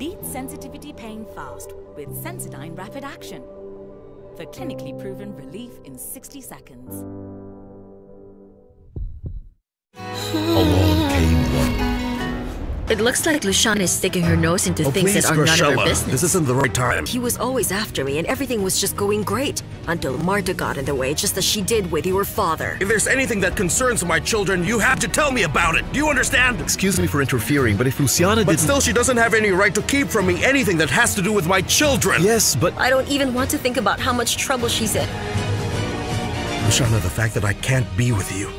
Beat sensitivity pain fast with Sensodyne Rapid Action for clinically proven relief in 60 seconds. Along came one. It looks like Luciana is sticking her nose into things that are none of her business. This isn't the right time. He was always after me and everything was just going great. Until Marta got in the way, just as she did with your father. If there's anything that concerns my children, you have to tell me about it. Do you understand? Excuse me for interfering, but if Luciana didn't... But still, she doesn't have any right to keep from me anything that has to do with my children. Yes, but... I don't even want to think about how much trouble she's in. Luciana, the fact that I can't be with you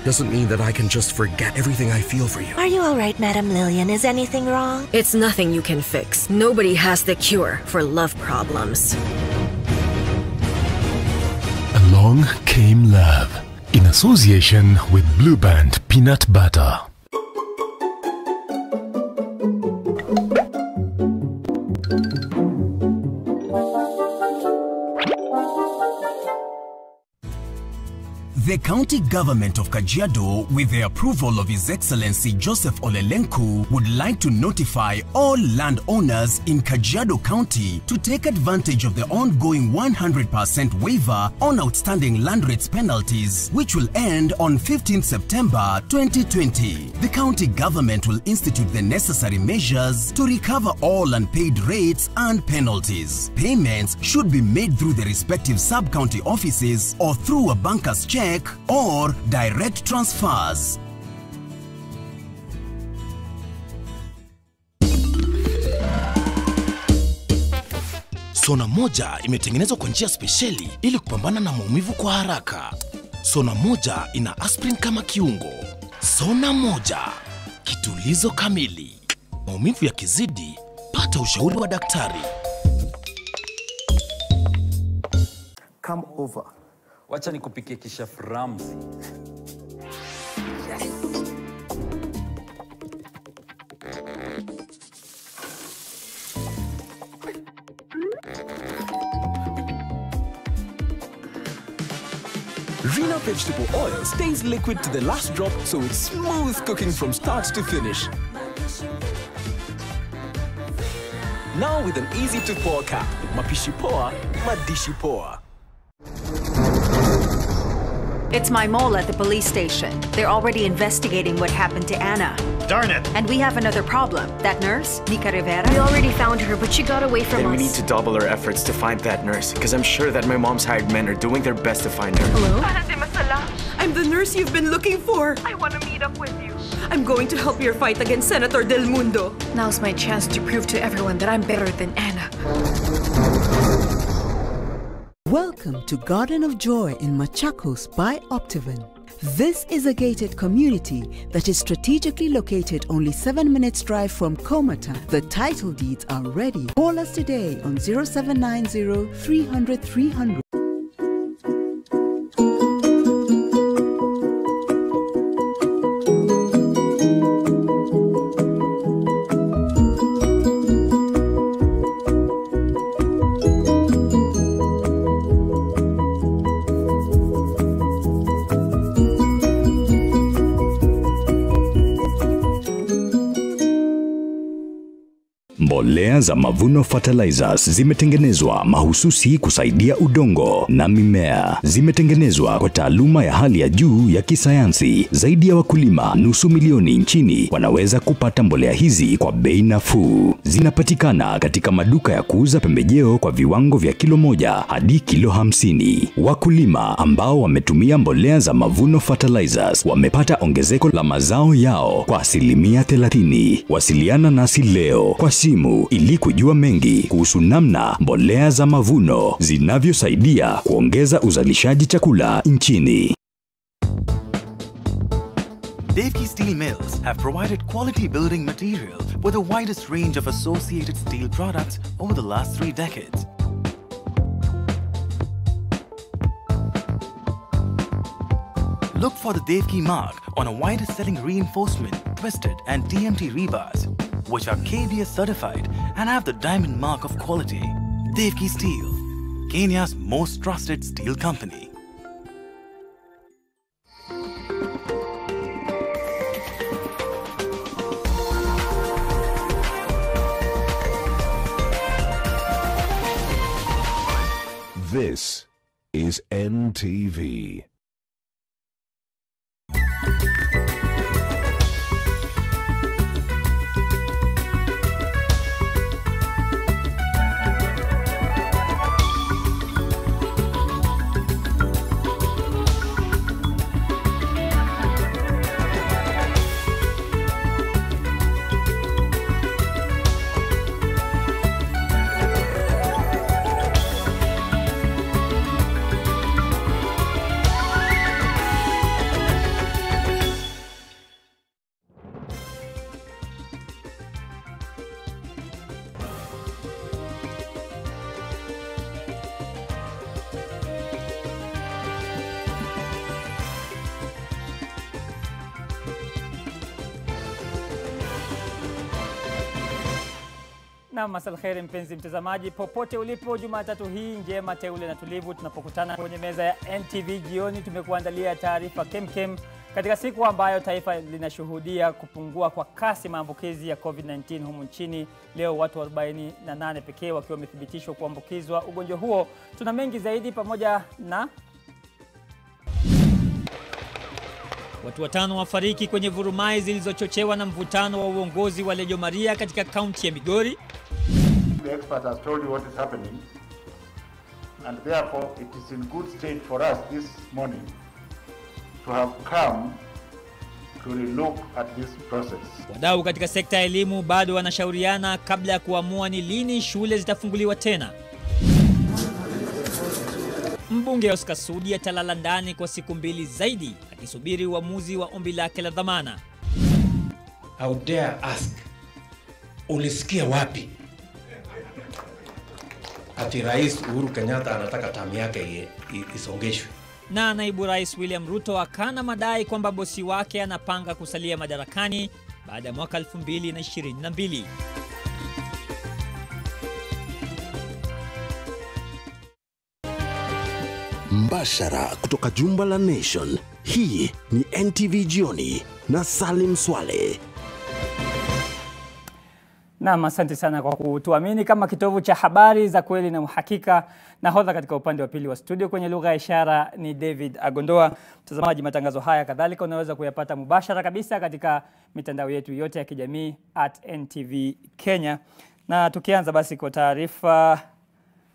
doesn't mean that I can just forget everything I feel for you. Are you all right, Madam Lillian? Is anything wrong? It's nothing you can fix. Nobody has the cure for love problems. Along Came Love, in association with Blue Band Peanut Butter. The county government of Kajiado, with the approval of His Excellency Joseph Olelenku, would like to notify all landowners in Kajiado County to take advantage of the ongoing 100% waiver on outstanding land rates penalties, which will end on 15 September 2020. The county government will institute the necessary measures to recover all unpaid rates and penalties. Payments should be made through the respective sub-county offices or through a banker's check or direct transfers. Sona moja imetengenezwa kwa njia spesheli ili kupambana na maumivu kwa haraka. Sona moja ina aspirin kama kiungo. Sona moja, kitulizo kamili. Maumivu yakizidi, pata ushauri wa daktari. Come over. Wacha nikupikie kisha Ramzi. Yes. Rina vegetable oil stays liquid to the last drop, so it's smooth cooking from start to finish. Now with an easy to pour cap, mapishi poa, madishi poa. It's my mole at the police station. They're already investigating what happened to Anna. Darn it! And we have another problem. That nurse, Nika Rivera. We already found her, but she got away from us. Then we need to double our efforts to find that nurse, because I'm sure that my mom's hired men are doing their best to find her. Hello? I'm the nurse you've been looking for. I want to meet up with you. I'm going to help your fight against Senator Del Mundo. Now's my chance to prove to everyone that I'm better than Anna. Welcome to Garden of Joy in Machakos by Optivan. This is a gated community that is strategically located only 7 minutes drive from Komata. The title deeds are ready. Call us today on 0790 300 300. Mbolea za Mavuno Fertilizers zimetengenezwa mahususi kusaidia udongo na mimea. Zimetengenezwa kwa taaluma ya hali ya juu ya kisayansi. Zaidi ya wakulima 500,000 nchini wanaweza kupata mbolea hizi kwa bei nafuu. Zinapatikana katika maduka ya kuuza pembejeo kwa viwango vya kilo 1 hadi kilo 50. Wakulima ambao wametumia mbolea za Mavuno Fertilizers wamepata ongezeko la mazao yao kwa 30%. Wasiliana nasi leo kwa simu ili kujua mengi kuhusu namna mbolea za mavuno zinavyosaidia kuongeza uzalishaji chakula nchini. Devki Steel Mills have provided quality building material with the widest range of associated steel products over the last 3 decades. Look for the Devki mark on a widest selling reinforcement, twisted and TMT rebars, which are KBS certified and have the diamond mark of quality. Devki Steel, Kenya's most trusted steel company. This is NTV. Na masal khair mpenzi mtazamaji popote ulipo, Jumatatu hii njema teule na tulivu tunapokutana kwenye meza ya NTV jioni. Tumekuandalia taarifa kemkem katika siku ambayo taifa linashuhudia kupungua kwa kasi maambukizi ya COVID-19 humu nchini. Leo watu 48 pekee wakiwa wamethibitishwa kuambukizwa ugonjwa huo. Tuna mengi zaidi pamoja na watu 5 wafariki kwenye vurumai zilizochochewa na mvutano wa uongozi wa Lejo Maria katika kaunti ya Migori. The expert has told you what is happening, and therefore it is in good state for us this morning to have come to relook at this process. Wadau katika sekta ya elimu bado wanashauriana kabla ya kuamua ni lini shule zitafunguliwa tena. Mbunge Oscar Sudi atalala ndani kwa siku 2 zaidi akisubiri uamuzi wa ombi lake la dhamana. I would dare ask, ulisikia wapi ati Rais Uhuru Kenyatta anataka tamu yake isongeshwe? Na naibu Rais William Ruto akana madai kwamba bosi wake anapanga kusalia madarakani baada ya mwaka 2022. Mbashara kutoka jumba la Nation. Hii ni NTV Jioni na Salim Swaleh. Naam, asante sana kwa kutuamini kama kitovu cha habari za kweli na uhakika. Nahodha katika upande wa pili wa studio kwenye lugha ya ishara ni David Agondoa. Mtazamaji, matangazo haya kadhalika unaweza kuyapata mubashara kabisa katika mitandao yetu yote ya kijamii @NTV Kenya. Na tukianza basi kwa taarifa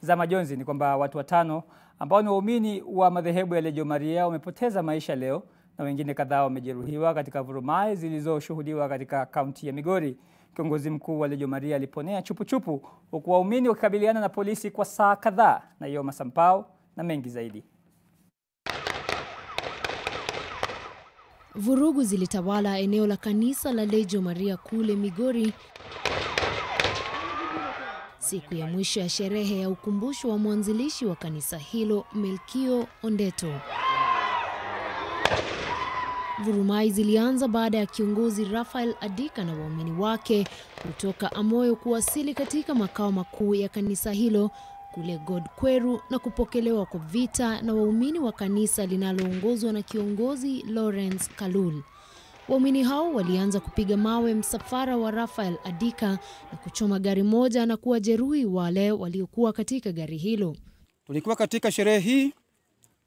za majonzi ni kwamba watu 5 ambao ni waumini wa madhehebu ya Lejo Maria wamepoteza maisha leo na wengine kadhaa wamejeruhiwa katika vurumai zilizoshuhudiwa katika kaunti ya Migori. Kiongozi mkuu wa Lejo Maria aliponea chupu huku waumini wakikabiliana na polisi kwa saa kadhaa. Na hiyo masampao na mengi zaidi. Vurugu zilitawala eneo la kanisa la Lejo Maria kule Migori siku ya mwisho ya sherehe ya ukumbusho wa mwanzilishi wa kanisa hilo, Melkio Ondeto. Vurumai zilianza baada ya kiongozi Raphael Adika na waumini wake kutoka Amoyo kuwasili katika makao makuu ya kanisa hilo kule Godkweru na kupokelewa kwa vita na waumini wa kanisa linaloongozwa na kiongozi Lawrence Kalul. Waumini hao walianza kupiga mawe msafara wa Raphael Adika na kuchoma gari moja na kuwajeruhi wale waliokuwa katika gari hilo. Tulikuwa katika sherehe hii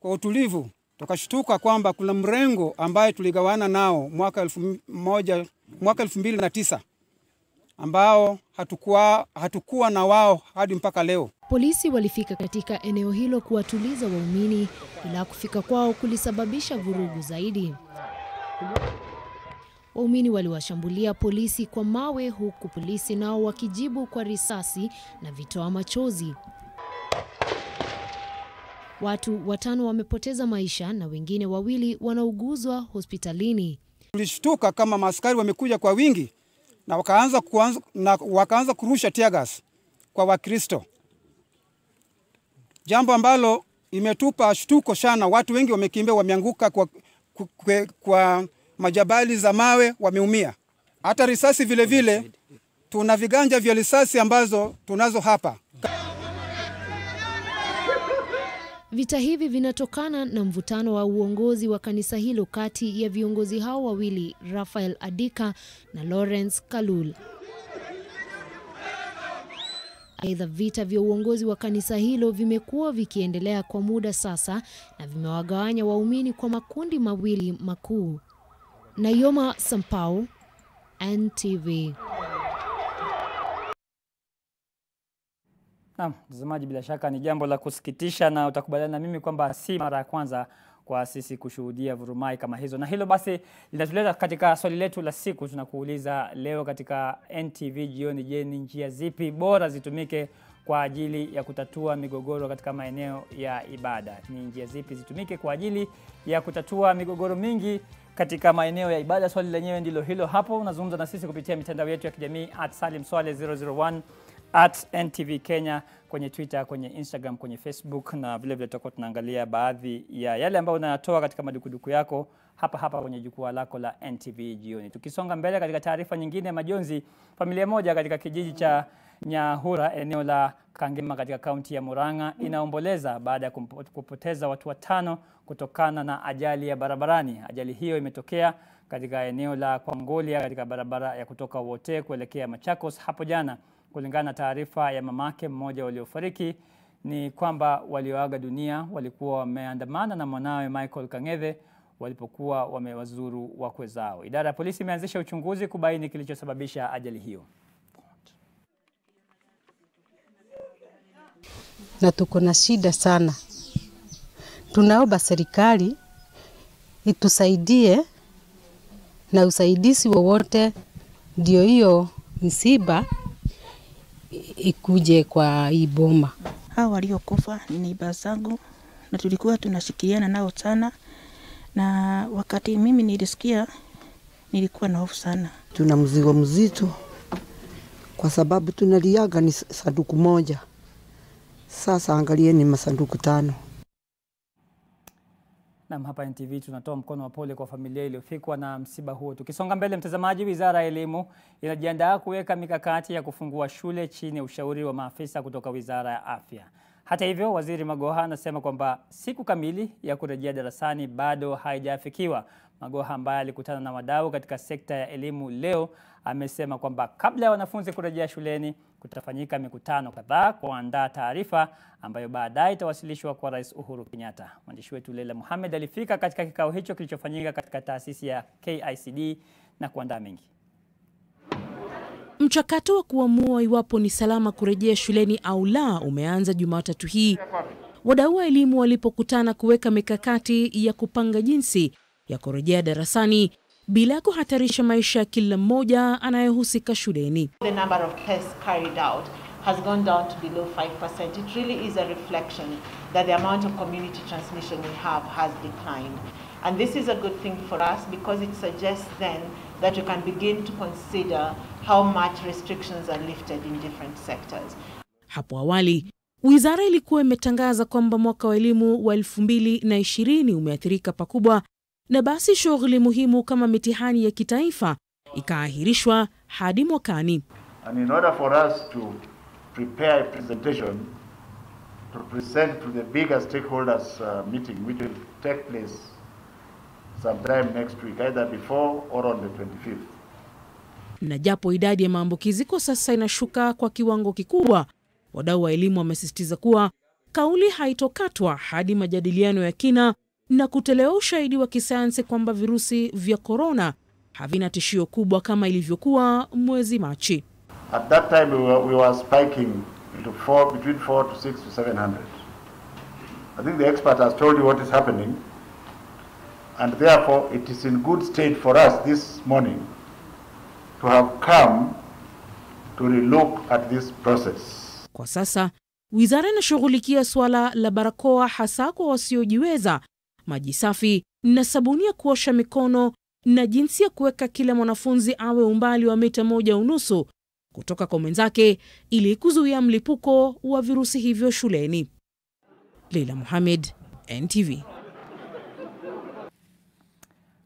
kwa utulivu, tukashtuka kwamba kuna mrengo ambaye tuligawana nao mwaka 2009 ambao hatukuwa na wao hadi mpaka leo. Polisi walifika katika eneo hilo kuwatuliza waumini, ila kufika kwao kulisababisha vurugu zaidi. Waumini waliwashambulia polisi kwa mawe huku polisi nao wakijibu kwa risasi na vitoa machozi. Watu 5 wamepoteza maisha na wengine 2 wanauguzwa hospitalini. Tulishtuka kama maaskari wamekuja kwa wingi na wakaanza kurusha tear gas kwa Wakristo. Jambo ambalo imetupa shtuko sana. Watu wengi wamekimbia, wameanguka kwa majabali za mawe, wameumia. Hata risasi vile vile, tuna viganja vya risasi ambazo tunazo hapa. Vita hivi vinatokana na mvutano wa uongozi wa kanisa hilo kati ya viongozi hao 2, Raphael Adika na Lawrence Kalul. Aidha, vita vya uongozi wa kanisa hilo vimekuwa vikiendelea kwa muda sasa na vimewagawanya waumini kwa makundi mawili makuu. Nayoma Sampao, NTV. Naam, mtazamaji, bila shaka ni jambo la kusikitisha na utakubaliana na mimi kwamba si mara ya kwanza kwa sisi kushuhudia vurumai kama hizo. Na hilo basi linatuleta katika swali letu la siku. Tunakuuliza leo katika NTV jioni, je, ni njia zipi bora zitumike kwa ajili ya kutatua migogoro katika maeneo ya ibada? Ni njia zipi zitumike kwa ajili ya kutatua migogoro mingi katika maeneo ya ibada? Swali lenyewe ndilo hilo hapo. Unazungumza na sisi kupitia mitandao yetu ya kijamii @Salim Swaleh 001 @NTV Kenya kwenye Twitter, kwenye Instagram, kwenye Facebook, na vile vile tutakuwa tunaangalia baadhi ya yale ambayo unayatoa katika madukuduku yako hapa kwenye jukwaa lako la NTV jioni. Tukisonga mbele katika taarifa nyingine, majonzi, familia moja katika kijiji cha Nyahura eneo la Kangema katika kaunti ya Murang'a inaomboleza baada ya kupoteza watu 5 kutokana na ajali ya barabarani. Ajali hiyo imetokea katika eneo la Kwangolia katika barabara ya kutoka Wote kuelekea Machakos hapo jana. Kulingana na taarifa ya mamake mmoja waliofariki ni kwamba walioaga dunia walikuwa wameandamana na mwanawe Michael Kang'ethe walipokuwa wamewazuru wakwe zao. Idara ya polisi imeanzisha uchunguzi kubaini kilichosababisha ajali hiyo. Na tuko na shida sana. Tunaomba serikali itusaidie na usaidizi wowote ndio hiyo msiba ikuje kwa hii boma. Hao waliokufa ni neighbor zangu na tulikuwa tunashirikiana nao sana, na wakati mimi nilisikia nilikuwa na hofu sana. Tuna mzigo mzito kwa sababu tunaliaga ni sanduku moja. Sasa angalieni masanduku 5. Na hapa NTV tunatoa mkono wa pole kwa familia iliyofikwa na msiba huo. Tukisonga mbele, mtazamaji, Wizara ya Elimu inajiandaa kuweka mikakati ya kufungua shule chini ya ushauri wa maafisa kutoka Wizara ya Afya. Hata hivyo, Waziri Magoha anasema kwamba siku kamili ya kurejea darasani bado haijafikiwa. Magoha ambaye alikutana na wadau katika sekta ya elimu leo amesema kwamba kabla ya wanafunzi kurejea shuleni kutafanyika mikutano kadhaa kuandaa taarifa ambayo baadaye itawasilishwa kwa Rais Uhuru Kenyatta. Mwandishi wetu Leila Muhammad alifika katika kikao hicho kilichofanyika katika taasisi ya KICD na kuandaa mengi. Mchakato wa kuamua iwapo ni salama kurejea shuleni au la umeanza Jumatatu hii. Wadau wa elimu walipokutana kuweka mikakati ya kupanga jinsi ya kurejea darasani bila kuhatarisha maisha ya kila mmoja anayehusika shuleni. The number of tests carried out has gone down to below 5%. It really is a reflection that the amount of community transmission we have has declined. And this is a good thing for us because it suggests then that we can begin to consider how much restrictions are lifted in different sectors. Hapo awali, wizara ilikuwa imetangaza kwamba mwaka wa elimu wa 2020 umeathirika pakubwa, na basi shughuli muhimu kama mitihani ya kitaifa ikaahirishwa hadi mwakani. And in order for us to prepare a presentation to present to the bigger stakeholders meeting which will take place sometime next week, either before or on the 25th. Na japo idadi ya maambukizi kwa sasa inashuka kwa kiwango kikubwa, wadau wa elimu wamesisitiza kuwa kauli haitokatwa hadi majadiliano ya kina na kutolewa ushahidi wa kisayansi kwamba virusi vya corona havina tishio kubwa kama ilivyokuwa mwezi Machi. At that time we were spiking into between 4 to 6 to 700. I think the expert has told you what is happening, and therefore it is in good state for us this morning to have come to relook at this process. Kwa sasa, wizara inashughulikia swala la barakoa hasa kwa wasiojiweza, maji safi na sabuni ya kuosha mikono, na jinsi ya kuweka kila mwanafunzi awe umbali wa mita 1.5 kutoka kwa mwenzake ili kuzuia mlipuko wa virusi hivyo shuleni. Leila Muhammad, NTV.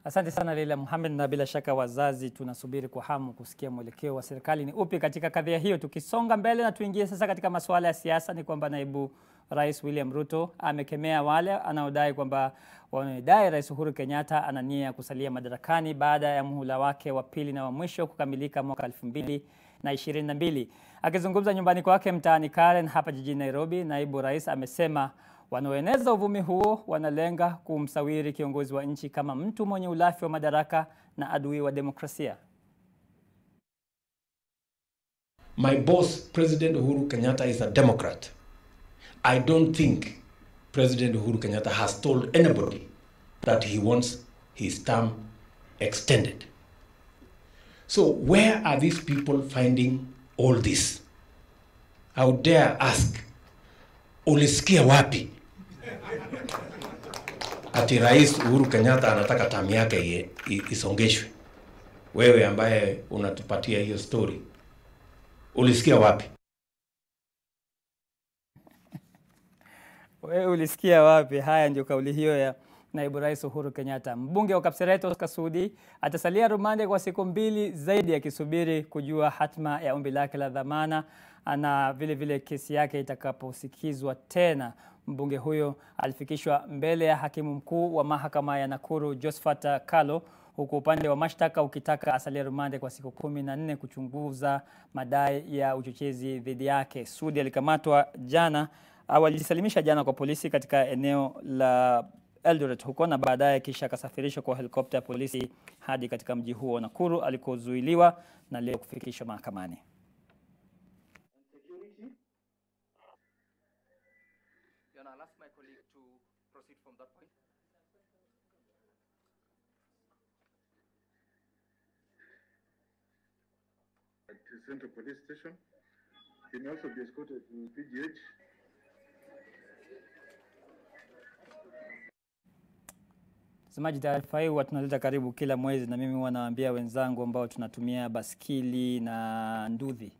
Asante sana Leila Muhammad, na bila shaka wazazi tunasubiri kwa hamu kusikia mwelekeo wa serikali ni upi katika kadhia hiyo. Tukisonga mbele na tuingie sasa katika masuala ya siasa, ni kwamba naibu Rais William Ruto amekemea wale anaodai kwamba wamedai Rais Uhuru Kenyatta ana nia ya kusalia madarakani baada ya muhula wake wa pili na wa mwisho kukamilika mwaka 2022. Akizungumza nyumbani kwake mtaani Karen hapa jijini Nairobi, naibu rais amesema wanaoeneza uvumi huo wanalenga kumsawiri kiongozi wa nchi kama mtu mwenye ulafi wa madaraka na adui wa demokrasia. My boss, President Uhuru Kenyatta, is a Democrat. I don't think President Uhuru Kenyatta has told anybody that he wants his term extended. So where are these people finding all this? I would dare ask, ulisikia wapi? Ati Rais Uhuru Kenyatta anataka term yake isongeshwe. Wewe ambaye unatupatia hiyo story, ulisikia wapi? Wewe ulisikia wapi? Haya ndio kauli hiyo ya naibu rais Uhuru Kenyatta. Mbunge wa Kapseret Oscar Sudi atasalia rumande kwa siku 2 zaidi akisubiri kujua hatma ya ombi lake la dhamana na vile vile kesi yake itakaposikizwa tena. Mbunge huyo alifikishwa mbele ya hakimu mkuu wa mahakama ya Nakuru Josephat Kalo, huku upande wa mashtaka ukitaka asalia rumande kwa siku 14 kuchunguza madai ya uchochezi dhidi yake. Sudi alikamatwa jana, alijisalimisha jana kwa polisi katika eneo la Eldoret huko, na baadaye kisha akasafirishwa kwa helikopta ya polisi hadi katika mji huo Nakuru alikozuiliwa na leo kufikishwa mahakamani. To Central Police Station. He may also be escorted to PGH. Semaji taarifa hii tunaleta karibu kila mwezi, na mimi wanawaambia wenzangu ambao tunatumia baskili na nduthi.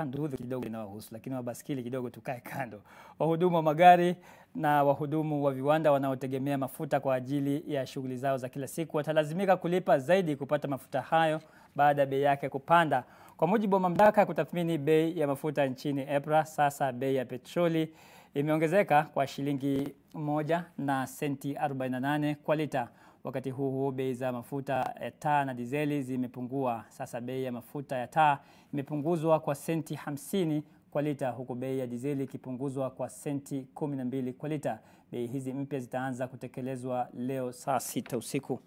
Nduthi kidogo inawahusu, lakini wa baskili kidogo tukae kando. Wahudumu wa magari na wahudumu wa viwanda wanaotegemea mafuta kwa ajili ya shughuli zao za kila siku watalazimika kulipa zaidi kupata mafuta hayo baada ya bei yake kupanda. Kwa mujibu wa mamlaka ya kutathmini bei ya mafuta nchini EPRA, sasa bei ya petroli imeongezeka kwa shilingi 1 na senti 48 kwa lita. Wakati huo bei za mafuta ya taa na dizeli zimepungua. Sasa bei ya mafuta ya taa imepunguzwa kwa senti 50 kwa lita, huku bei ya dizeli ikipunguzwa kwa senti 12 kwa lita. Bei hizi mpya zitaanza kutekelezwa leo saa 6 usiku.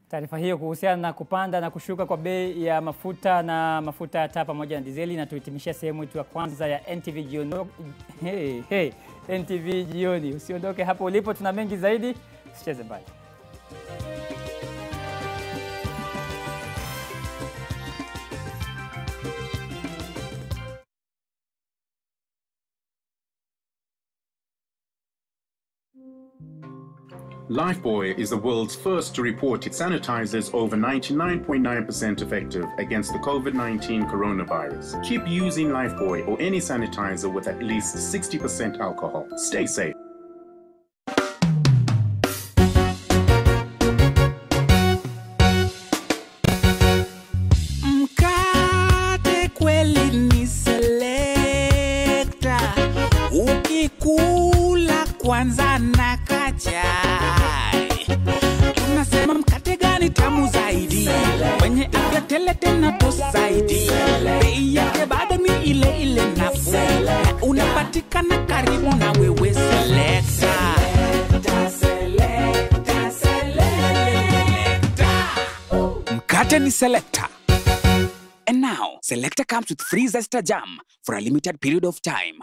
Taarifa hiyo kuhusiana na kupanda na kushuka kwa bei ya mafuta na mafuta ya taa pamoja na dizeli na tuhitimishia sehemu yetu ya kwanza ya NTV Jioni. NTV Jioni. Usiondoke hapo ulipo, tuna mengi zaidi. Usicheze mbali. Lifebuoy is the world's first to report its sanitizers over 99.9% effective against the COVID-19 coronavirus. Keep using Lifebuoy or any sanitizer with at least 60% alcohol. Stay safe. Mkate kweli ni selector. Ukikula kwanza na tunasema mkate gani tamu zaidi, wenye afya tele tena to zaidi, bei yake bado ni ile ile nafuu, na unapatikana karibu na wewe. Selector. Mkate ni Selector. And now, Selector comes with free zesta jam for a limited period of time.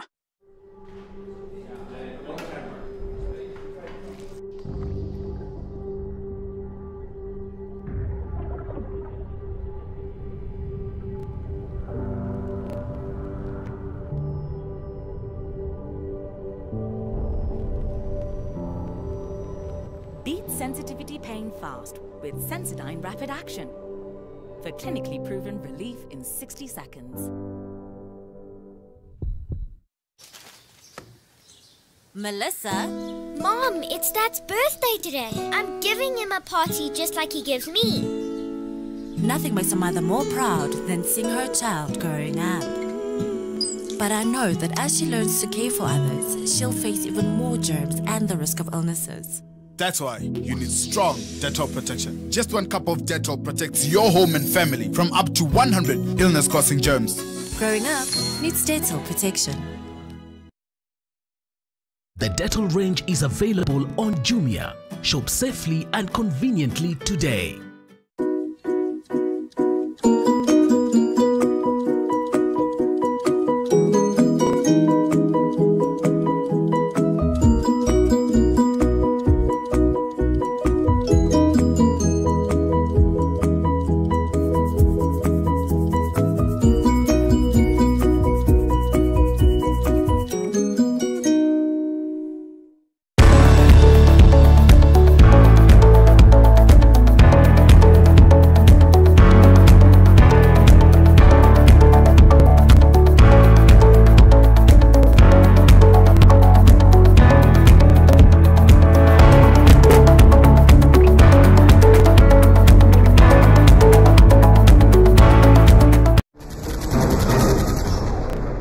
Beat sensitivity pain fast with Sensodyne Rapid Action for clinically proven relief in 60 seconds. Melissa? Mom, it's Dad's birthday today. I'm giving him a party just like he gives me. Nothing makes a mother more proud than seeing her child growing up. But I know that as she learns to care for others, she'll face even more germs and the risk of illnesses. That's why you need strong Dettol protection. Just 1 cup of Dettol protects your home and family from up to 100 illness-causing germs. Growing up needs Dettol protection. The Dettol range is available on Jumia. Shop safely and conveniently today.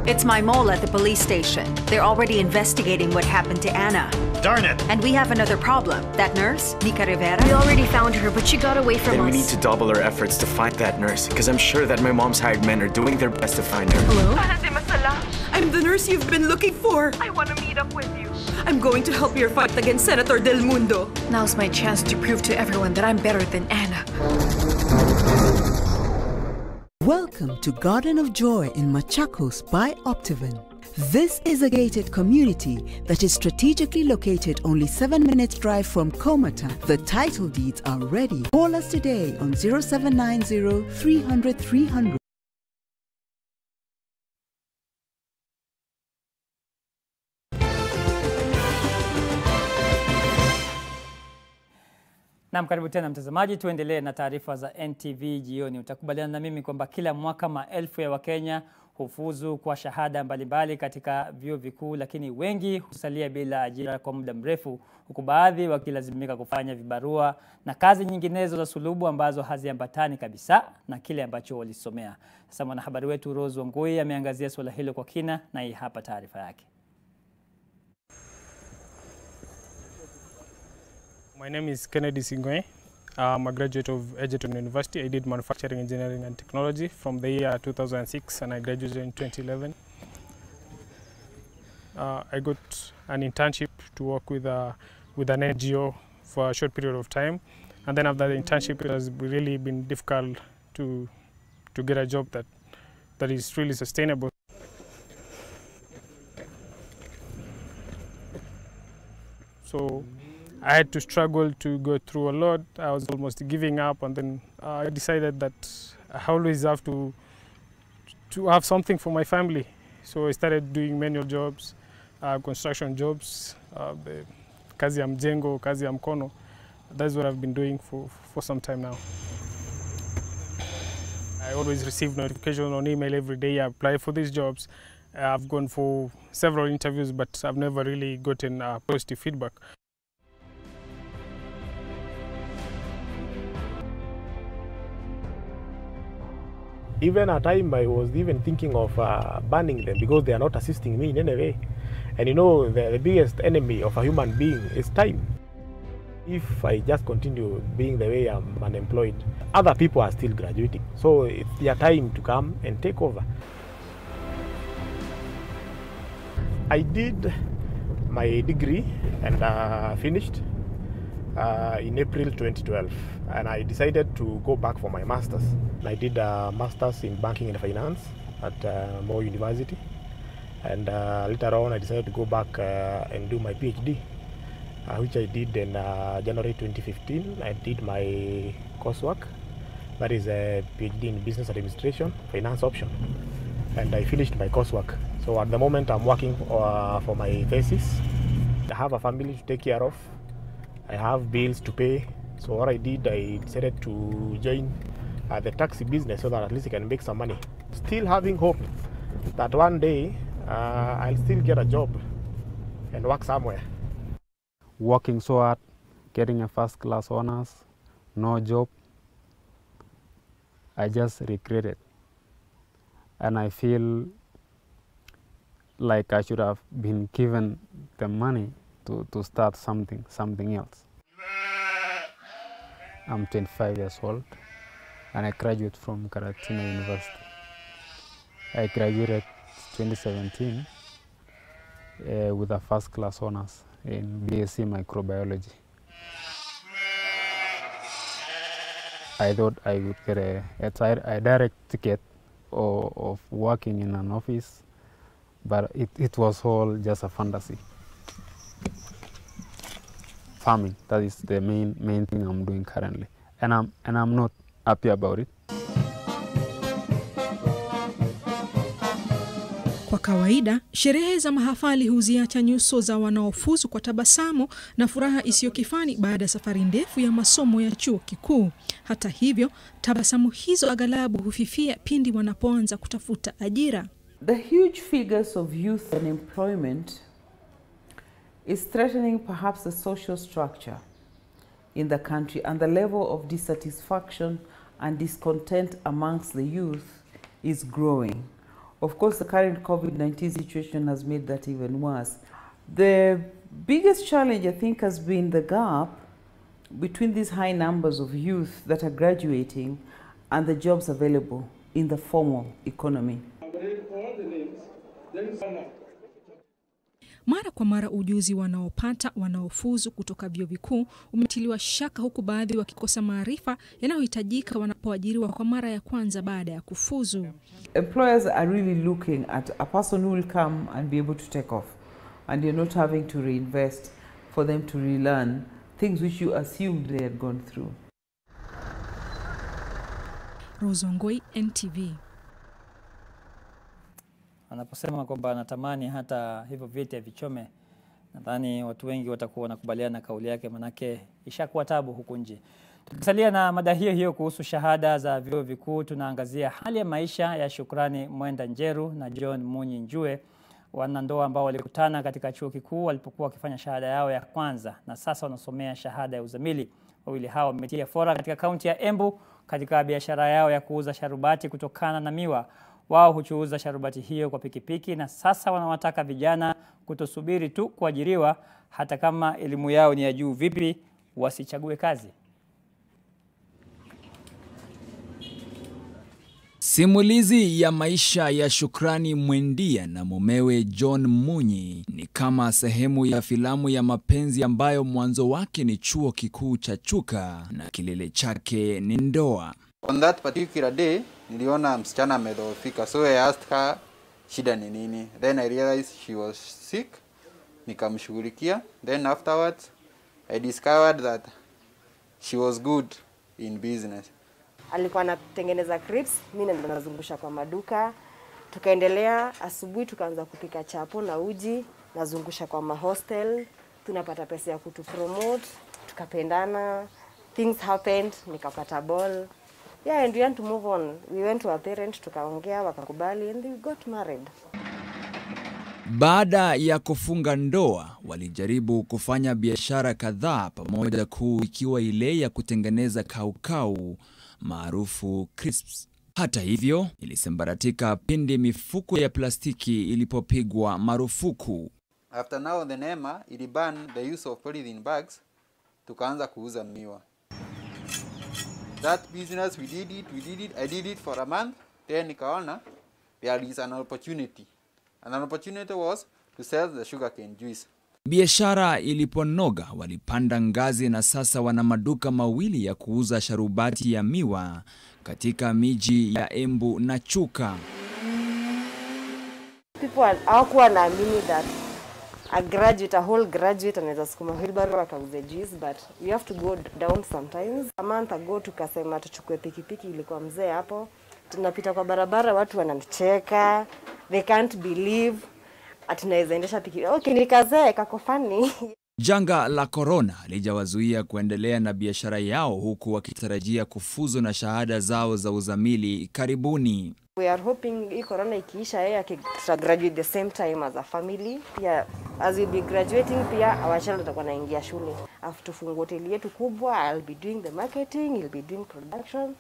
It's my mole at the police station. They're already investigating what happened to Anna. Darn it! And we have another problem. That nurse, Nika Rivera. We already found her, but she got away from us. Then we need to double our efforts to find that nurse, because I'm sure that my mom's hired men are doing their best to find her. Hello? I'm the nurse you've been looking for. I want to meet up with you. I'm going to help your fight against Senator Del Mundo. Now's my chance to prove to everyone that I'm better than Anna. Welcome to Garden of Joy in Machakos by Optiven. This is a gated community that is strategically located only 7 minutes drive from Komata. The title deeds are ready. Call us today on 0790 300 300. Naam, karibu tena mtazamaji, tuendelee na taarifa za NTV jioni. Utakubaliana na mimi kwamba kila mwaka maelfu ya Wakenya hufuzu kwa shahada mbalimbali katika vyuo vikuu, lakini wengi husalia bila ajira kwa muda mrefu, huku baadhi wakilazimika kufanya vibarua na kazi nyinginezo za sulubu ambazo haziambatani kabisa na kile ambacho walisomea. Sasa mwanahabari wetu Rose Wangui ameangazia swala hilo kwa kina na hii hapa taarifa yake. My name is Kennedy Singwe. I'm a graduate of Egerton University. I did manufacturing engineering and technology from the year 2006 and I graduated in 2011. I got an internship to work with an NGO for a short period of time, and then after the internship it has really been difficult to get a job that is really sustainable. So I had to struggle to go through a lot. I was almost giving up, and then I decided that I always have to have something for my family. So I started doing manual jobs, construction jobs, kazi ya mjengo, kazi ya mkono. That's what I've been doing for some time now. I always receive notifications on email every day. I apply for these jobs. I've gone for several interviews, but I've never really gotten positive feedback. Even at time I was even thinking of banning them because they are not assisting me in any way. And you know, the biggest enemy of a human being is time. If I just continue being the way I'm unemployed, other people are still graduating. So it's their time to come and take over. I did my degree and finished in April 2012, and I decided to go back for my master's. I did a master's in banking and finance at Moore University, and later on I decided to go back and do my PhD, which I did in January 2015. I did my coursework, that is a PhD in business administration, finance option, and I finished my coursework. So at the moment I'm working for my thesis. I have a family to take care of. I have bills to pay, so what I did, I decided to join the taxi business so that at least I can make some money. Still having hope that one day I'll still get a job and work somewhere. Working so hard, getting a first class honors, no job, I just regret it. And I feel like I should have been given the money to start something else. I'm 25 years old and I graduate from Karatina University. I graduated 2017 with a first class honors in BSc microbiology. I thought I would get a direct ticket of working in an office, but it was all just a fantasy. Farming, that is the main thing I'm doing currently, and I'm not happy about it. Kwa kawaida, sherehe za mahafali huziacha nyuso za wanaofuzu kwa tabasamu na furaha isiyo kifani baada ya safari ndefu ya masomo ya chuo kikuu. Hata hivyo, tabasamu hizo aghalabu hufifia pindi wanapoanza kutafuta ajira. The huge figures of youth unemployment is threatening perhaps the social structure in the country, and the level of dissatisfaction and discontent amongst the youth is growing. Of course, the current COVID-19 situation has made that even worse. The biggest challenge, I think, has been the gap between these high numbers of youth that are graduating and the jobs available in the formal economy. Mara kwa mara ujuzi wanaofuzu kutoka vyuo vikuu umetiliwa shaka, huku baadhi wakikosa maarifa yanayohitajika wanapoajiriwa kwa mara ya kwanza baada ya kufuzu. Employers are really looking at a person who will come and be able to take off, and you're not having to reinvest for them to relearn things which you assumed they had gone through. Rozongoi, NTV. Anaposema kwamba anatamani hata hivyo vyote vichome, nadhani watu wengi watakuwa wanakubaliana na kauli yake, manake ishakuwa tabu huku nje. Tukisalia na mada hiyo kuhusu shahada za vyuo vikuu, tunaangazia hali ya maisha ya Shukrani Mwenda Njeru na John Munyi Njue, wanandoa ambao walikutana katika chuo kikuu walipokuwa wakifanya shahada yao ya kwanza na sasa wanasomea shahada ya uzamili. Wawili hao wametia fora katika kaunti ya Embu katika biashara yao ya kuuza sharubati kutokana na miwa. Wao huchuuza sharubati hiyo kwa pikipiki na sasa wanawataka vijana kutosubiri tu kuajiriwa, hata kama elimu yao ni ya juu vipi, wasichague kazi. Simulizi ya maisha ya Shukrani Mwendia na mumewe John Munyi ni kama sehemu ya filamu ya mapenzi ambayo mwanzo wake ni chuo kikuu cha Chuka na kilele chake ni ndoa. On that particular day, niliona msichana amedhoofika, so I asked her shida ni nini. Then I realized she was sick, nikamshughulikia. Then afterwards, I discovered that she was good in business. Alikuwa anatengeneza crepes, mimi ndo nazungusha kwa maduka. Tukaendelea, asubuhi tukaanza kupika chapo na uji, nazungusha kwa mahostel, tunapata pesa ya kutupromote, tukapendana, things happened, nikapata ball. Yeah, and we want to move on. We went to our parents, tukaongea, wakakubali, and we got married. Baada ya kufunga ndoa, walijaribu kufanya biashara kadhaa pamoja, kuu ikiwa ile ya kutengeneza kaukau maarufu crisps. Hata hivyo, ilisambaratika pindi mifuko ya plastiki ilipopigwa marufuku. After now the NEMA, it banned the use of polythene bags, tukaanza kuuza miwa. That business, we did it. I did it for a month. Then nikaona there is an opportunity. And an opportunity was to sell the sugarcane juice. Biashara iliponoga, walipanda ngazi na sasa wana maduka mawili ya kuuza sharubati ya miwa katika miji ya Embu na Chuka. People hawakuwa naamini that a whole graduate anaweza sukuma wheelbarrow akauza juice, but you have to go down sometimes. A month ago tukasema tuchukue pikipiki, ilikuwa mzee hapo. Tunapita kwa barabara, watu wananicheka. They can't believe atunaweza endesha pikipiki. Okay, nikazee kakofani. Janga la corona lijawazuia kuendelea na biashara yao, huku wakitarajia kufuzu na shahada zao za uzamili karibuni. We are hoping hii corona ikiisha yeye graduate the same time as a family. Pia as we be graduating, pia our child atakuwa anaingia shule. After tufungue hoteli yetu kubwa, I'll be doing the marketing, he'll be doing production.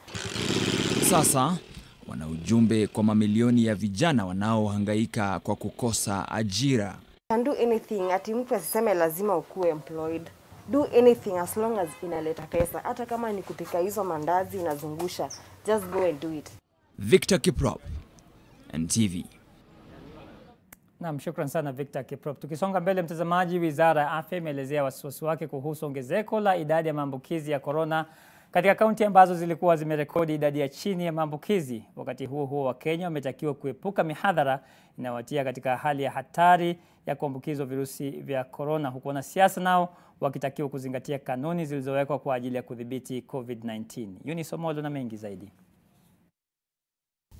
Sasa wana ujumbe kwa mamilioni ya vijana wanaohangaika kwa kukosa ajira. Can do anything, ati mtu asiseme lazima ukuwe employed. Do anything as long as inaleta pesa. Hata kama ni kupika hizo mandazi inazungusha, just go and do it. Victor Kiprop, NTV. Naam, shukran sana Victor Kiprop. Tukisonga mbele mtazamaji, Wizara ya Afya imeelezea wasiwasi wake kuhusu ongezeko la idadi ya maambukizi ya corona katika kaunti ambazo zilikuwa zimerekodi idadi ya chini ya maambukizi. Wakati huo Wakenya wametakiwa kuepuka mihadhara inayowatia katika hali ya hatari ya kuambukizwa virusi vya corona, huku wanasiasa nao wakitakiwa kuzingatia kanuni zilizowekwa kwa ajili ya kudhibiti COVID-19. Jioni Somolo na mengi zaidi.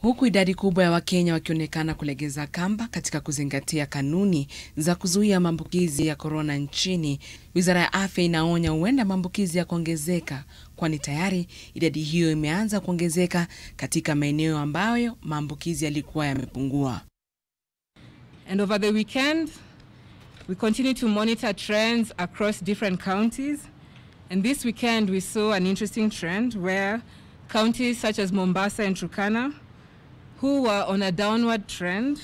Huku idadi kubwa ya Wakenya wakionekana kulegeza kamba katika kuzingatia kanuni za kuzuia maambukizi ya corona nchini, Wizara ya Afya inaonya huenda maambukizi ya kuongezeka, kwani tayari idadi hiyo imeanza kuongezeka katika maeneo ambayo maambukizi yalikuwa yamepungua. And over the weekend, we continue to monitor trends across different counties. And this weekend we saw an interesting trend where counties such as Mombasa and Turkana, who were on a downward trend,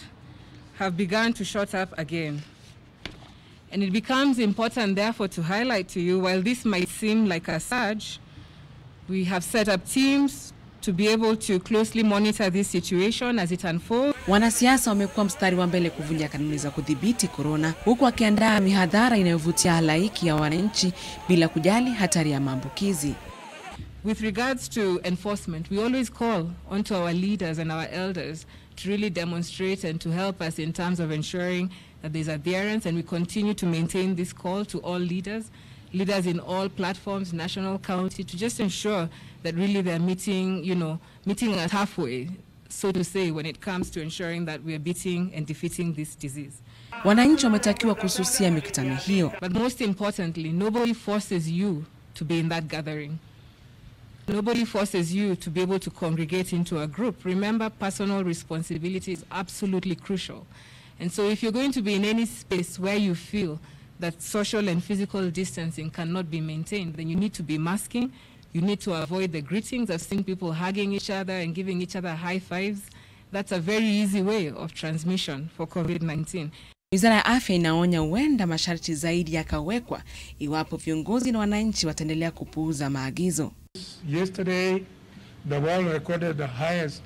have begun to shot up again. And it becomes important, therefore, to highlight to you, while this might seem like a surge, we have set up teams to be able to closely monitor this situation as it unfolds. Wanasiasa wamekuwa mstari wa mbele kuvunja kanuni za kudhibiti corona, huku wakiandaa mihadhara inayovutia halaiki ya wananchi bila kujali hatari ya maambukizi. With regards to enforcement, we always call onto our leaders and our elders to really demonstrate and to help us in terms of ensuring that there's adherence, and we continue to maintain this call to all leaders in all platforms, national, county, to just ensure that really they're meeting us halfway, so to say, when it comes to ensuring that we are beating and defeating this disease. Wananchi wametakiwa kususia mikutano hiyo. But most importantly, nobody forces you to be in that gathering. Nobody forces you to be able to congregate into a group. Remember, personal responsibility is absolutely crucial. And so if you're going to be in any space where you feel that social and physical distancing cannot be maintained, then you need to be masking. You need to avoid the greetings. I've seen people hugging each other and giving each other high fives. That's a very easy way of transmission for COVID-19. Wizara ya Afya inaonya huenda masharti zaidi yakawekwa iwapo viongozi na wananchi wataendelea kupuuza maagizo. Yesterday, the world recorded the highest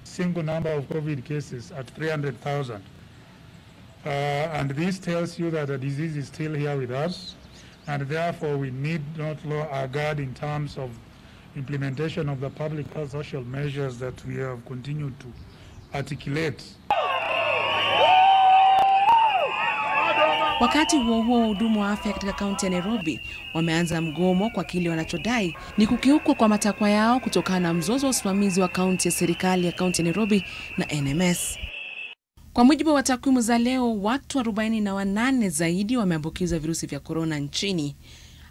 single number of COVID cases at 300,000. And this tells you that the disease is still here with us, and therefore we need not lower our guard in terms of implementation of the public health social measures that we have continued to articulate. Wakati huo wahudumu wa afya katika kaunti ya Nairobi wameanza mgomo kwa kile wanachodai ni kukiukwa kwa matakwa yao kutokana na mzozo wa usimamizi wa kaunti ya serikali ya kaunti ya Nairobi na NMS. Kwa mujibu wa takwimu za leo, watu 48 zaidi wameambukizwa virusi vya corona nchini.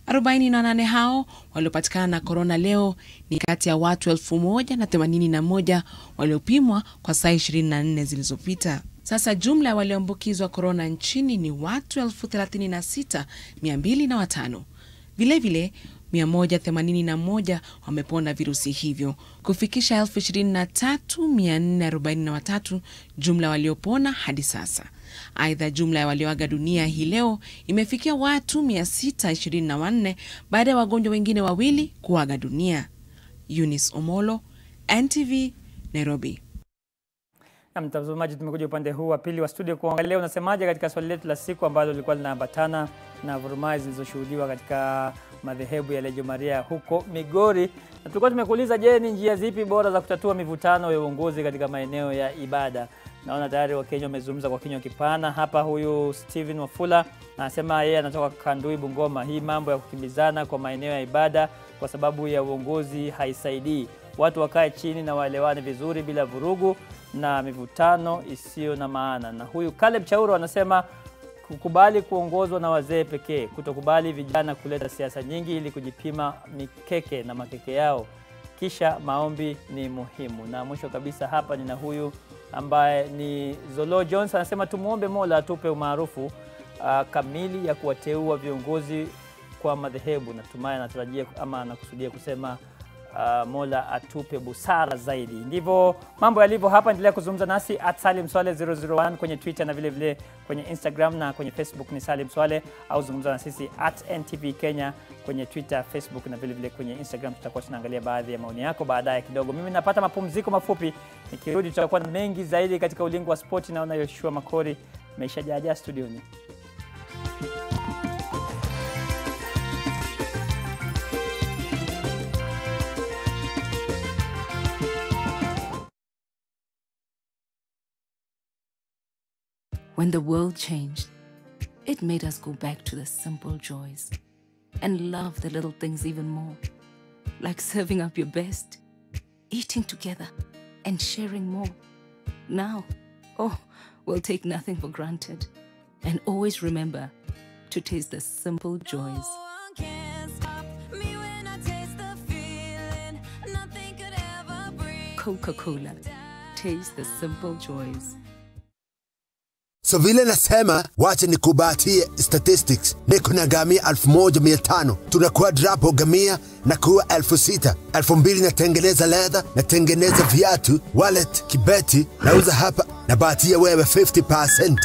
48 hao waliopatikana na corona leo ni kati ya watu 1081 waliopimwa kwa saa 24 zilizopita. Sasa jumla ya walioambukizwa corona nchini ni watu 36,205. Vilevile 181 wamepona virusi hivyo, kufikisha 23,443 jumla waliopona hadi sasa. Aidha, jumla ya walioaga dunia hii leo imefikia watu 624 baada ya wagonjwa wengine wawili kuaga dunia. Eunice Omolo, NTV, Nairobi. Na mtazamaji, tumekuja upande huu wa pili wa studio kuangalia unasemaje katika swali letu la siku ambalo lilikuwa linaambatana na vurumai zilizoshuhudiwa katika madhehebu ya Lejo Maria huko Migori. Na tulikuwa tumekuuliza, je, ni njia zipi bora za kutatua mivutano ya uongozi katika maeneo ya ibada? Naona tayari Wakenya wamezungumza kwa kinywa kipana. Hapa huyu Steven Wafula anasema yeye anatoka Kandui Bungoma. Hii mambo ya kukimbizana kwa maeneo ya ibada kwa sababu ya uongozi haisaidii. Watu wakae chini na waelewane vizuri bila vurugu na mivutano isiyo na maana. Na huyu Caleb Chauro anasema kukubali kuongozwa na wazee pekee, kutokubali vijana kuleta siasa nyingi ili kujipima mikeke na makeke yao. Kisha maombi ni muhimu. Na mwisho kabisa hapa nina huyu ambaye ni Zolo Jones anasema tumuombe Mola atupe umaarufu kamili ya kuwateua viongozi kwa madhehebu. Natumai anatarajia ama anakusudia kusema Mola atupe busara zaidi. Ndivyo mambo yalivyo hapa. Endelea kuzungumza nasi @Salim Swaleh 001 kwenye Twitter na vile vile kwenye Instagram, na kwenye Facebook ni Salim Swaleh, au zungumza na sisi @NTV Kenya kwenye Twitter, Facebook na vile vile kwenye Instagram. Tutakuwa tunaangalia baadhi ya maoni yako baadaye kidogo. Mimi napata mapumziko mafupi, nikirudi tutakuwa na mengi zaidi katika ulingo wa sport. Naona Yoshua Makori ameshajaja studioni. When the world changed, it made us go back to the simple joys and love the little things even more, like serving up your best, eating together, and sharing more. Now, we'll take nothing for granted and always remember to taste the simple joys. Coca-Cola, taste the simple joys. So vile nasema, wacha nikubatie statistics. Niko na gamia 1500. Tunakuwa drapo gamia na kuwa 6000. 2000 natengeneza leather, natengeneza viatu, wallet, kibeti, nauza hapa, na batia wewe 50%.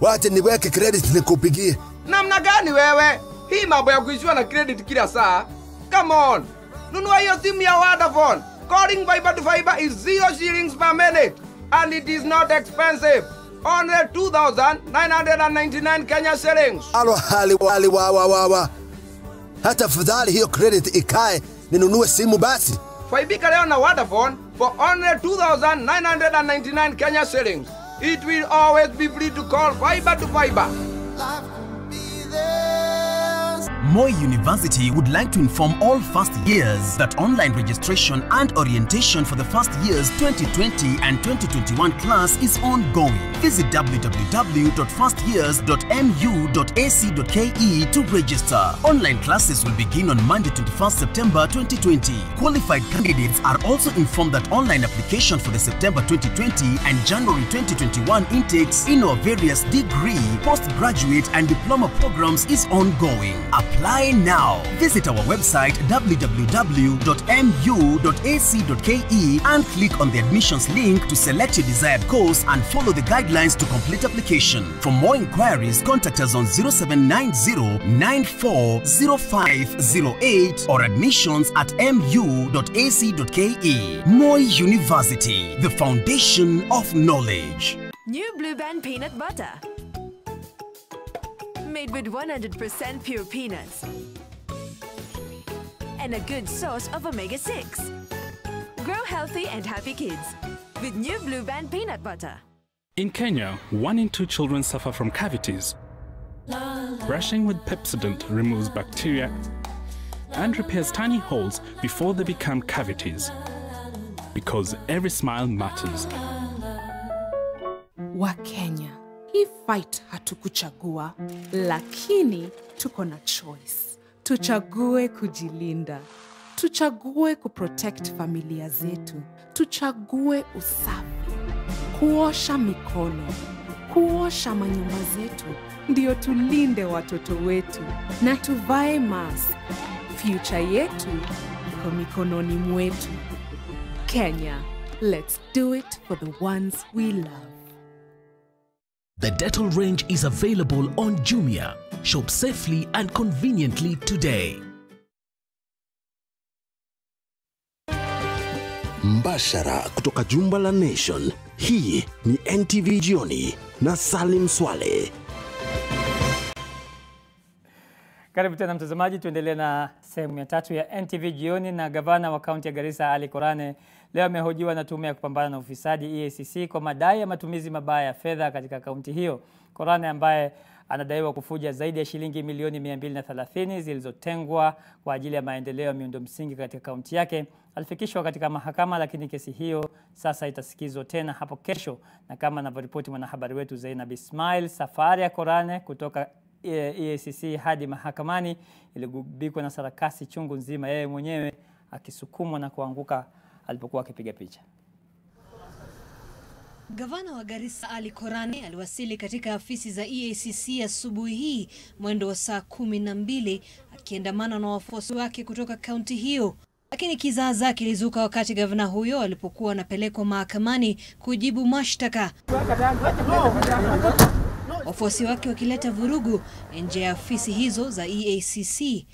Wacha niweke credit nikupigie. Namna gani wewe? Hii mambo ya kuishiwa na credit kila saa. Come on. Nunua hiyo simu ya Vodafone. Calling fiber to fiber is 0 shillings per minute. And it is not expensive. Only 2,999 Kenya shillings. Alo hali wali wa. Hata fadhali hiyo credit ikae ninunue simu basi. Faibika leo na Vodafone for only 2,999 Kenya shillings. It will always be free to call fiber to fiber. Moi University would like to inform all first years that online registration and orientation for the first years 2020 and 2021 class is ongoing. Visit www.firstyears.mu.ac.ke to register. Online classes will begin on Monday 21st September 2020. Qualified candidates are also informed that online application for the September 2020 and January 2021 intakes in our various degree, postgraduate and diploma programs is ongoing. Apply now. Visit our website www.mu.ac.ke and click on the admissions link to select your desired course and follow the guidelines to complete application. For more inquiries, contact us on 0790-940508 or admissions@mu.ac.ke. Moi University, the foundation of knowledge. New Blue Band peanut butter. Made with 100% pure peanuts and a good source of omega-6. Grow healthy and happy kids with New Blue Band peanut butter. In Kenya, 1 in 2 children suffer from cavities. Brushing with Pepsodent removes bacteria and repairs tiny holes before they become cavities. Because every smile matters. Wakenya, hii fight hatukuchagua, lakini tuko na choice. Tuchague kujilinda. Tuchague kuprotect familia zetu. Tuchague usafi. Kuosha mikono. Kuosha manyumba zetu. Ndio tulinde watoto wetu. Na tuvae mask. Future yetu iko mikononi mwetu. Kenya, let's do it for the ones we love. The Dettol range is available on Jumia. Shop safely and conveniently today. Mbashara kutoka jumba la Nation. Hii ni NTV Jioni na Salim Swaleh. Karibu tena mtazamaji, tuendelee na sehemu ya 3 ya NTV Jioni. Na gavana wa kaunti ya Garissa Ali Korane leo amehojiwa na tume ya kupambana na ufisadi EACC kwa madai ya matumizi mabaya ya fedha katika kaunti hiyo. Korane ambaye anadaiwa kufuja zaidi ya shilingi milioni 230 zilizotengwa kwa ajili ya maendeleo ya miundo msingi katika kaunti yake alifikishwa katika mahakama, lakini kesi hiyo sasa itasikizwa tena hapo kesho. Na kama anavyoripoti mwanahabari wetu Zainab Ismail, safari ya Korane kutoka EACC hadi mahakamani iligubikwa na sarakasi chungu nzima, yeye mwenyewe akisukumwa na kuanguka alipokuwa akipiga picha. Gavana wa Garissa Ali Korane aliwasili katika afisi za EACC asubuhi hii mwendo wa saa 12 akiandamana na wafuasi wake kutoka kaunti hiyo. Lakini kizaazaa kilizuka wakati gavana huyo alipokuwa anapelekwa mahakamani kujibu mashtaka. Wafuasi wake wakileta vurugu nje ya afisi hizo za EACC.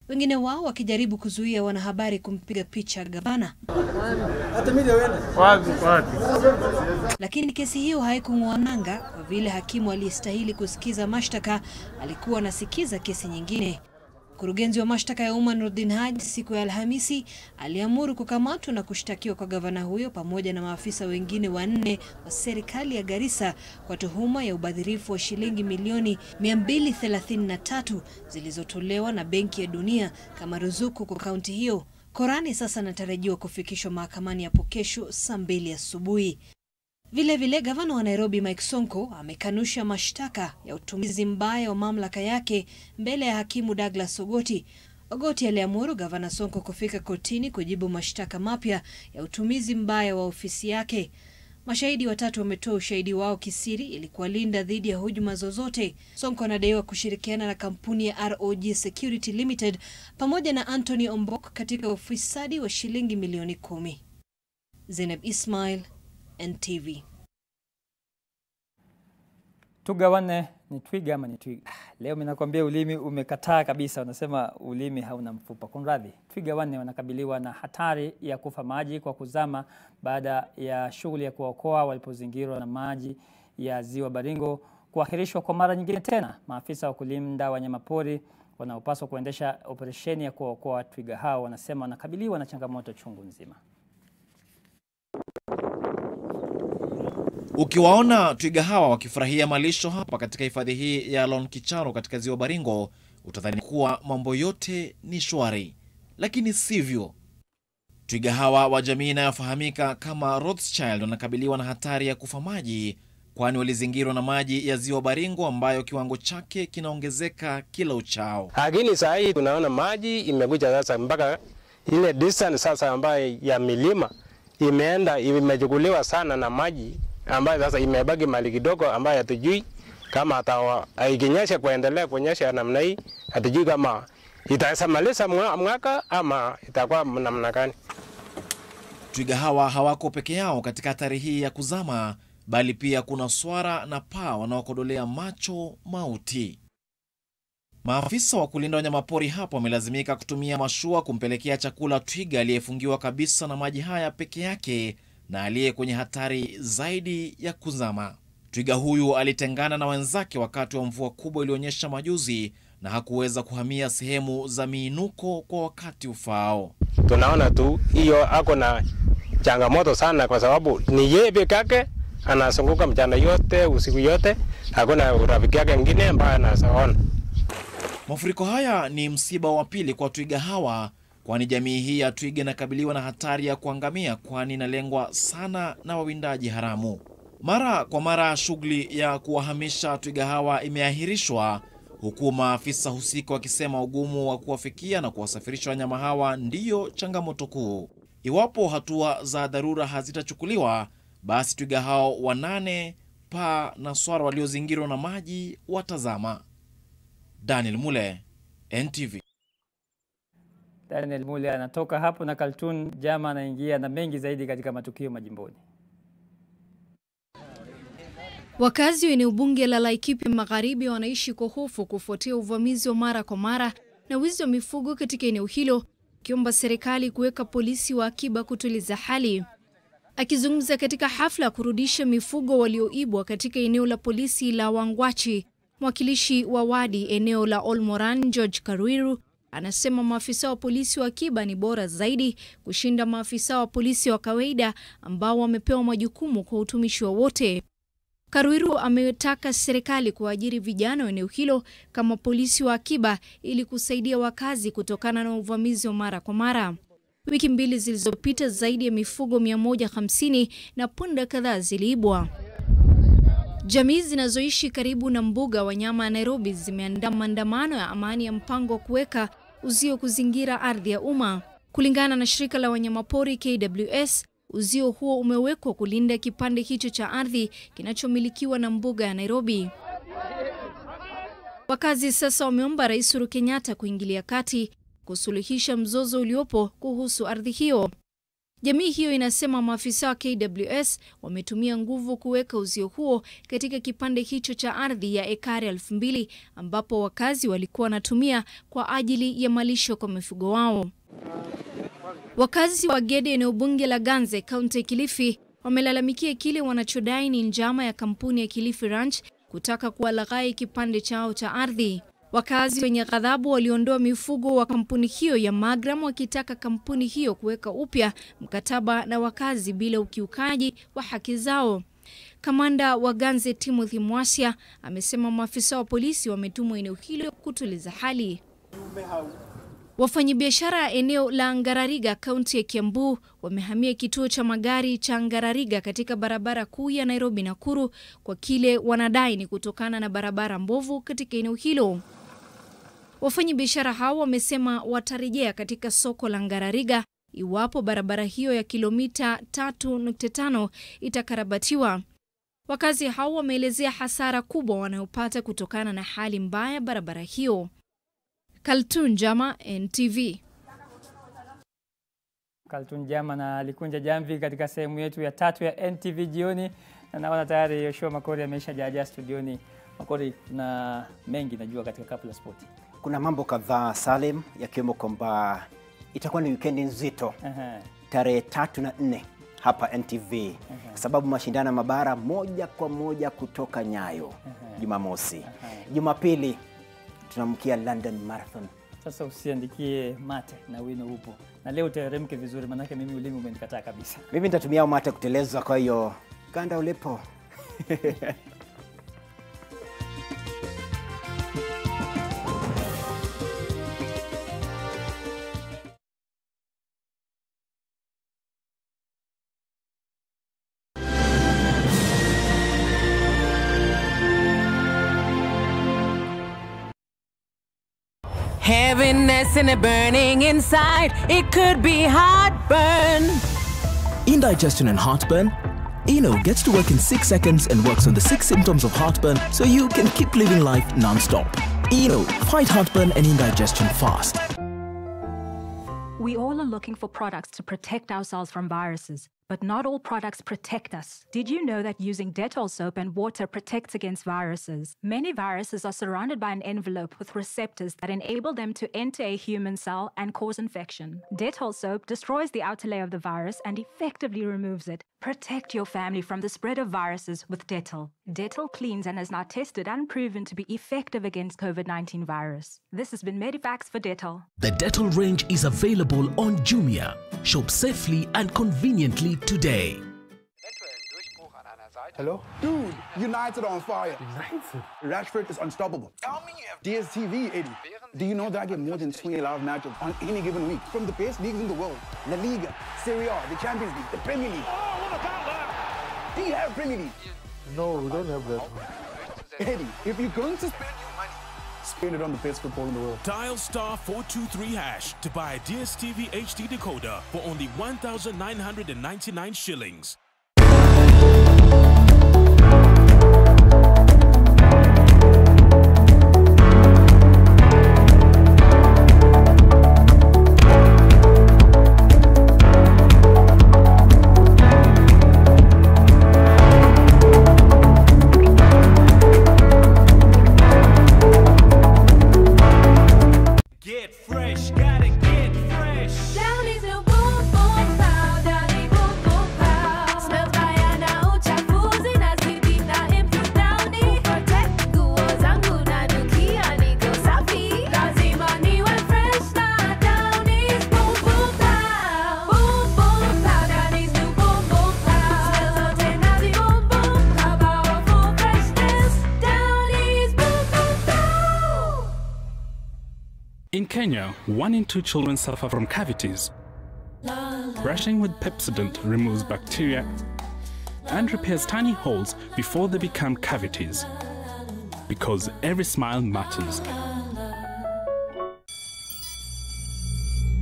Wengine wao wakijaribu kuzuia wanahabari kumpiga picha gavana. Lakini kesi hiyo haikung'oa nanga kwa vile hakimu aliyestahili kusikiza mashtaka alikuwa anasikiza kesi nyingine. Mkurugenzi wa mashtaka ya umma Nuruddin Haji siku ya Alhamisi aliamuru kukamatwa na kushtakiwa kwa gavana huyo pamoja na maafisa wengine 4 wa serikali ya Garissa kwa tuhuma ya ubadhirifu wa shilingi milioni 233 zilizotolewa na Benki ya Dunia kama ruzuku kwa kaunti hiyo. Korani sasa anatarajiwa kufikishwa mahakamani hapo kesho saa 2 asubuhi. Vile vile gavana wa Nairobi Mike Sonko amekanusha mashtaka ya utumizi mbaya wa mamlaka yake mbele ya hakimu Douglas Ogoti. Ogoti aliamuru gavana Sonko kufika kotini kujibu mashtaka mapya ya utumizi mbaya wa ofisi yake. Mashahidi 3 wametoa ushahidi wao kisiri ili kuwalinda dhidi ya hujuma zozote. Sonko anadaiwa kushirikiana na kampuni ya ROG Security Limited pamoja na Anthony Ombok katika ufisadi wa shilingi milioni 10. Zainab Ismail, NTV. Tugawane ni twiga ama ni twiga? Leo mimi nakwambia ulimi umekataa kabisa, unasema ulimi hauna mfupa. Kumradhi. Twiga wanne wanakabiliwa na hatari ya kufa maji kwa kuzama baada ya shughuli ya kuokoa walipozingirwa na maji ya Ziwa Baringo kuahirishwa kwa mara nyingine tena. Maafisa wa kulinda wanyamapori wanaopaswa kuendesha operesheni ya kuokoa twiga hao wanasema wanakabiliwa na changamoto chungu nzima. Ukiwaona twiga hawa wakifurahia malisho hapa katika hifadhi hii ya Lonkicharo katika Ziwa Baringo, utadhani kuwa mambo yote ni shwari, lakini sivyo. Twiga hawa wa jamii inayofahamika kama Rothschild wanakabiliwa na hatari ya kufa maji, kwani walizingirwa na maji ya Ziwa Baringo ambayo kiwango chake kinaongezeka kila uchao. Lakini saa hii tunaona maji imekuja sasa mpaka ile distance sasa ambayo ya milima imechukuliwa sana na maji ambayo sasa imebaki mali kidogo ambayo hatujui kama ikinyesha kuendelea kunyesha namna hii, hatujui kama itasamaliza mwaka ama itakuwa namna gani. Twiga hawa hawako peke yao katika hatari hii ya kuzama, bali pia kuna swara na paa wanaokodolea macho mauti. Maafisa wa kulinda wanyamapori hapa wamelazimika kutumia mashua kumpelekea chakula twiga aliyefungiwa kabisa na maji haya peke yake na aliye kwenye hatari zaidi ya kuzama. Twiga huyu alitengana na wenzake wakati wa mvua kubwa ilionyesha majuzi na hakuweza kuhamia sehemu za miinuko kwa wakati ufaao. Tunaona tu hiyo ako na changamoto sana kwa sababu ni yeye peke yake anazunguka mchana yote usiku yote, hakuna rafiki yake mwingine ambaye anasaona. Mafuriko haya ni msiba wa pili kwa twiga hawa, kwani jamii hii ya twiga inakabiliwa na hatari ya kuangamia kwani inalengwa sana na wawindaji haramu. Mara kwa mara shughuli ya kuwahamisha twiga hawa imeahirishwa, huku maafisa husika wakisema ugumu wa kuwafikia na kuwasafirisha wanyama hawa ndiyo changamoto kuu. Iwapo hatua za dharura hazitachukuliwa, basi twiga hao 8, paa na swara waliozingirwa na maji watazama. Daniel Mule, NTV. Daniel Mule anatoka hapo na Kaltun Jama anaingia na mengi zaidi katika matukio majimboni. Wakazi wa eneo bunge la Laikipia Magharibi wanaishi kwa hofu kufuatia uvamizi wa mara kwa mara na wizi wa mifugo katika eneo hilo, kiomba serikali kuweka polisi wa akiba kutuliza hali. Akizungumza katika hafla ya kurudisha mifugo walioibwa katika eneo la polisi la Wangwachi, mwakilishi wa wadi eneo la Olmoran George Karuiru anasema maafisa wa polisi wa akiba ni bora zaidi kushinda maafisa wa polisi wa kawaida ambao wamepewa majukumu kwa utumishi wa wote. Karuiru ametaka serikali kuajiri vijana wa eneo hilo kama polisi wa akiba ili kusaidia wakazi kutokana na uvamizi wa mara kwa mara. Wiki 2 zilizopita zaidi ya mifugo 150 na punda kadhaa ziliibwa. Jamii zinazoishi karibu na mbuga wanyama ya Nairobi zimeandaa maandamano ya amani ya mpango wa kuweka uzio kuzingira ardhi ya umma. Kulingana na shirika la wanyamapori KWS, uzio huo umewekwa kulinda kipande hicho cha ardhi kinachomilikiwa na mbuga ya Nairobi. Wakazi sasa wameomba Rais Uhuru Kenyatta kuingilia kati kusuluhisha mzozo uliopo kuhusu ardhi hiyo. Jamii hiyo inasema maafisa wa KWS wametumia nguvu kuweka uzio huo katika kipande hicho cha ardhi ya ekari 2000 ambapo wakazi walikuwa wanatumia kwa ajili ya malisho kwa mifugo wao. Wakazi wa Gede, eneo bunge la Ganze, kaunti ya Kilifi, wamelalamikia kile wanachodai ni njama ya kampuni ya Kilifi Ranch kutaka kuwalaghai kipande chao cha ardhi. Wakazi wenye ghadhabu waliondoa mifugo wa kampuni hiyo ya Magram wakitaka kampuni hiyo kuweka upya mkataba na wakazi bila ukiukaji wa haki zao. Kamanda wa Ganze Timothy Mwasia amesema maafisa wa polisi wametumwa eneo hilo kutuliza hali. Wafanyabiashara eneo la Ngarariga, kaunti ya Kiambu, wamehamia kituo cha magari cha Ngarariga katika barabara kuu ya Nairobi Nakuru kwa kile wanadai ni kutokana na barabara mbovu katika eneo hilo. Wafanyabiashara hao wamesema watarejea katika soko la Ngarariga iwapo barabara hiyo ya kilomita 3.5 itakarabatiwa. Wakazi hao wameelezea hasara kubwa wanayopata kutokana na hali mbaya barabara hiyo. Kaltun Jama, NTV. Kaltun Jama na alikunja jamvi katika sehemu yetu ya 3 ya NTV jioni, na naona tayari Yoshua Makori ameshajaja studioni. Makori, na mengi najua katika kapu la spoti. Kuna mambo kadhaa Salim, yakiwemo kwamba itakuwa ni weekend nzito. Tarehe 3 na 4 hapa NTV. Sababu mashindano mabara moja kwa moja kutoka Nyayo Jumamosi. Jumapili tunamkia London Marathon. Sasa usiandikie mate na wino upo. Na leo uteremke vizuri, manake mimi ulimi umenikataa kabisa. Mimi nitatumia mate kuteleza, kwa hiyo kanda ulipo. Heaviness and a burning inside, it could be heartburn. Indigestion and heartburn? Eno gets to work in 6 seconds and works on the 6 symptoms of heartburn so you can keep living life non-stop. Eno, fight heartburn and indigestion fast. We all are looking for products to protect ourselves from viruses, but not all products protect us. Did you know that using Dettol soap and water protects against viruses? Many viruses are surrounded by an envelope with receptors that enable them to enter a human cell and cause infection. Dettol soap destroys the outer layer of the virus and effectively removes it. Protect your family from the spread of viruses with Dettol. Dettol cleans and is now tested and proven to be effective against COVID-19 virus. This has been Medivax for Dettol. The Dettol range is available on Jumia. Shop safely and conveniently today. Hello? Dude, United on fire. United? Rashford is unstoppable. Tell me you have DSTV, Eddie. Do you know that I get more than 20 live matches on any given week? From the best leagues in the world. La Liga, Serie A, the Champions League, the Premier League. Oh, what about that? Do you have Premier League? No, we don't have that. Eddie, if you're going to spend your money, spend it on the best football in the world. Dial *423# to buy a DSTV HD decoder for only 1,999 shillings. In Kenya, 1 in 2 children suffer from cavities. Brushing with Pepsodent removes bacteria and repairs tiny holes before they become cavities. Because every smile matters.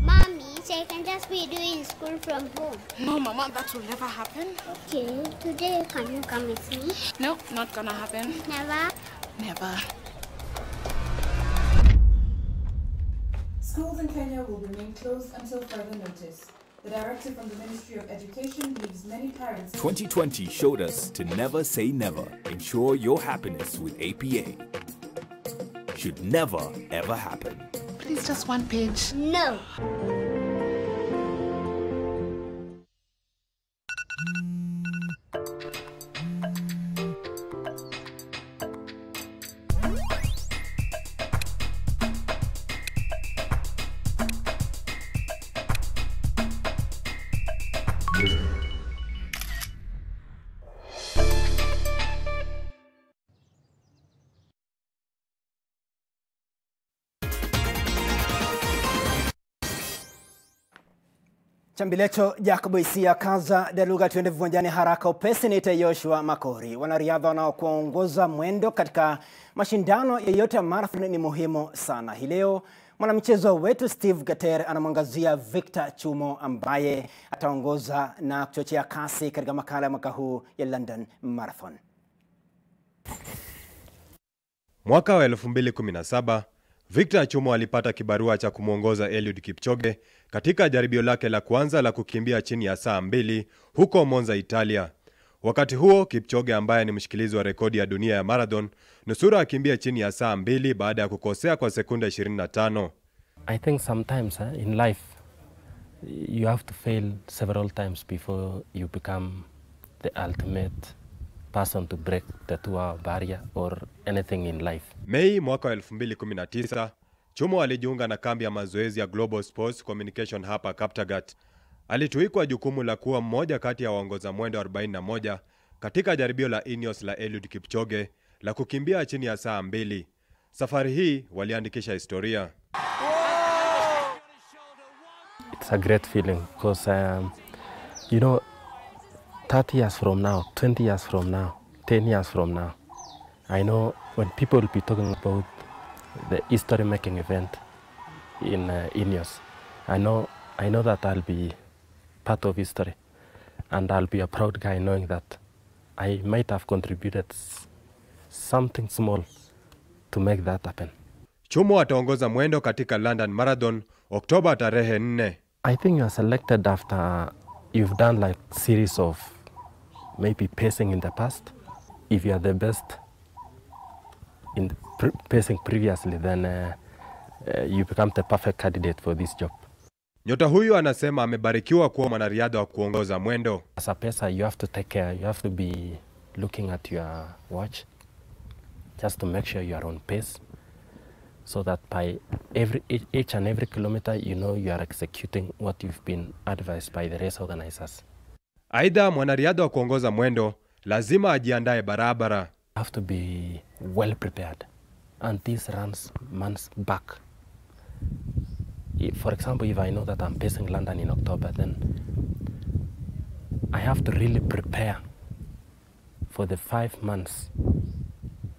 Mommy, so I can just be doing school from home. No, Mama, that will never happen. Okay, today can you come with me? No, not gonna happen. Never? Never. Schools in Kenya will remain closed until further notice. The directive from the Ministry of Education leaves many parents... 2020 showed us to never say never. Ensure your happiness with APA. Should never, ever happen. Please, just one page. No. Chambilecho Jacob Isia kaza Deluga tuende viwanjani haraka upesi ni Yoshua Makori. Wanariadha wanaokuongoza mwendo katika mashindano yeyote ya marathon ni muhimu sana. Hii leo mwanamchezo wetu Steve Gater anamwangazia Victor Chumo ambaye ataongoza na kuchochea kasi katika makala ya mwaka huu ya London Marathon. Mwaka wa 2017 Victor Chumo alipata kibarua cha kumuongoza Eliud Kipchoge katika jaribio lake la kwanza la kukimbia chini ya saa 2 huko Monza, Italia. Wakati huo Kipchoge ambaye ni mshikilizi wa rekodi ya dunia ya marathon nusura akimbia chini ya saa 2 baada ya kukosea kwa sekunde 25. I think sometimes in life you have to fail several times before you become the ultimate person to break the 2-hour barrier or anything in life. Mei mwaka 2019, Chumo alijiunga na kambi ya mazoezi ya Global Sports Communication hapa Kaptagat. Alituikwa jukumu la kuwa mmoja kati ya waongoza mwendo 41 katika jaribio la Ineos la Eliud Kipchoge la kukimbia chini ya saa 2. Safari hii waliandikisha historia. It's a great feeling because you know 30 years from now, 20 years from now, 10 years from now, I know when people will be talking about the history-making event in Ineos, I know that I'll be part of history, and I'll be a proud guy knowing that I might have contributed something small to make that happen. Chumo ataongoza mwendo katika London Marathon Oktoba tarehe 4. I think you are selected after you've done like series of maybe pacing in the past. If you are the best in pacing previously, then you become the perfect candidate for this job. Nyota huyu anasema amebarikiwa kuwa mwanariadha wa kuongoza mwendo. As a pacer, you have to take care. You have to be looking at your watch just to make sure you are on pace, so that by each and every kilometer, you know you are executing what you've been advised by the race organizers. Aidha, mwanariadha wa kuongoza mwendo lazima ajiandae barabara. You have to be well prepared, and this runs months back. For example, if I know that I'm pacing London in October, then I have to really prepare for the 5 months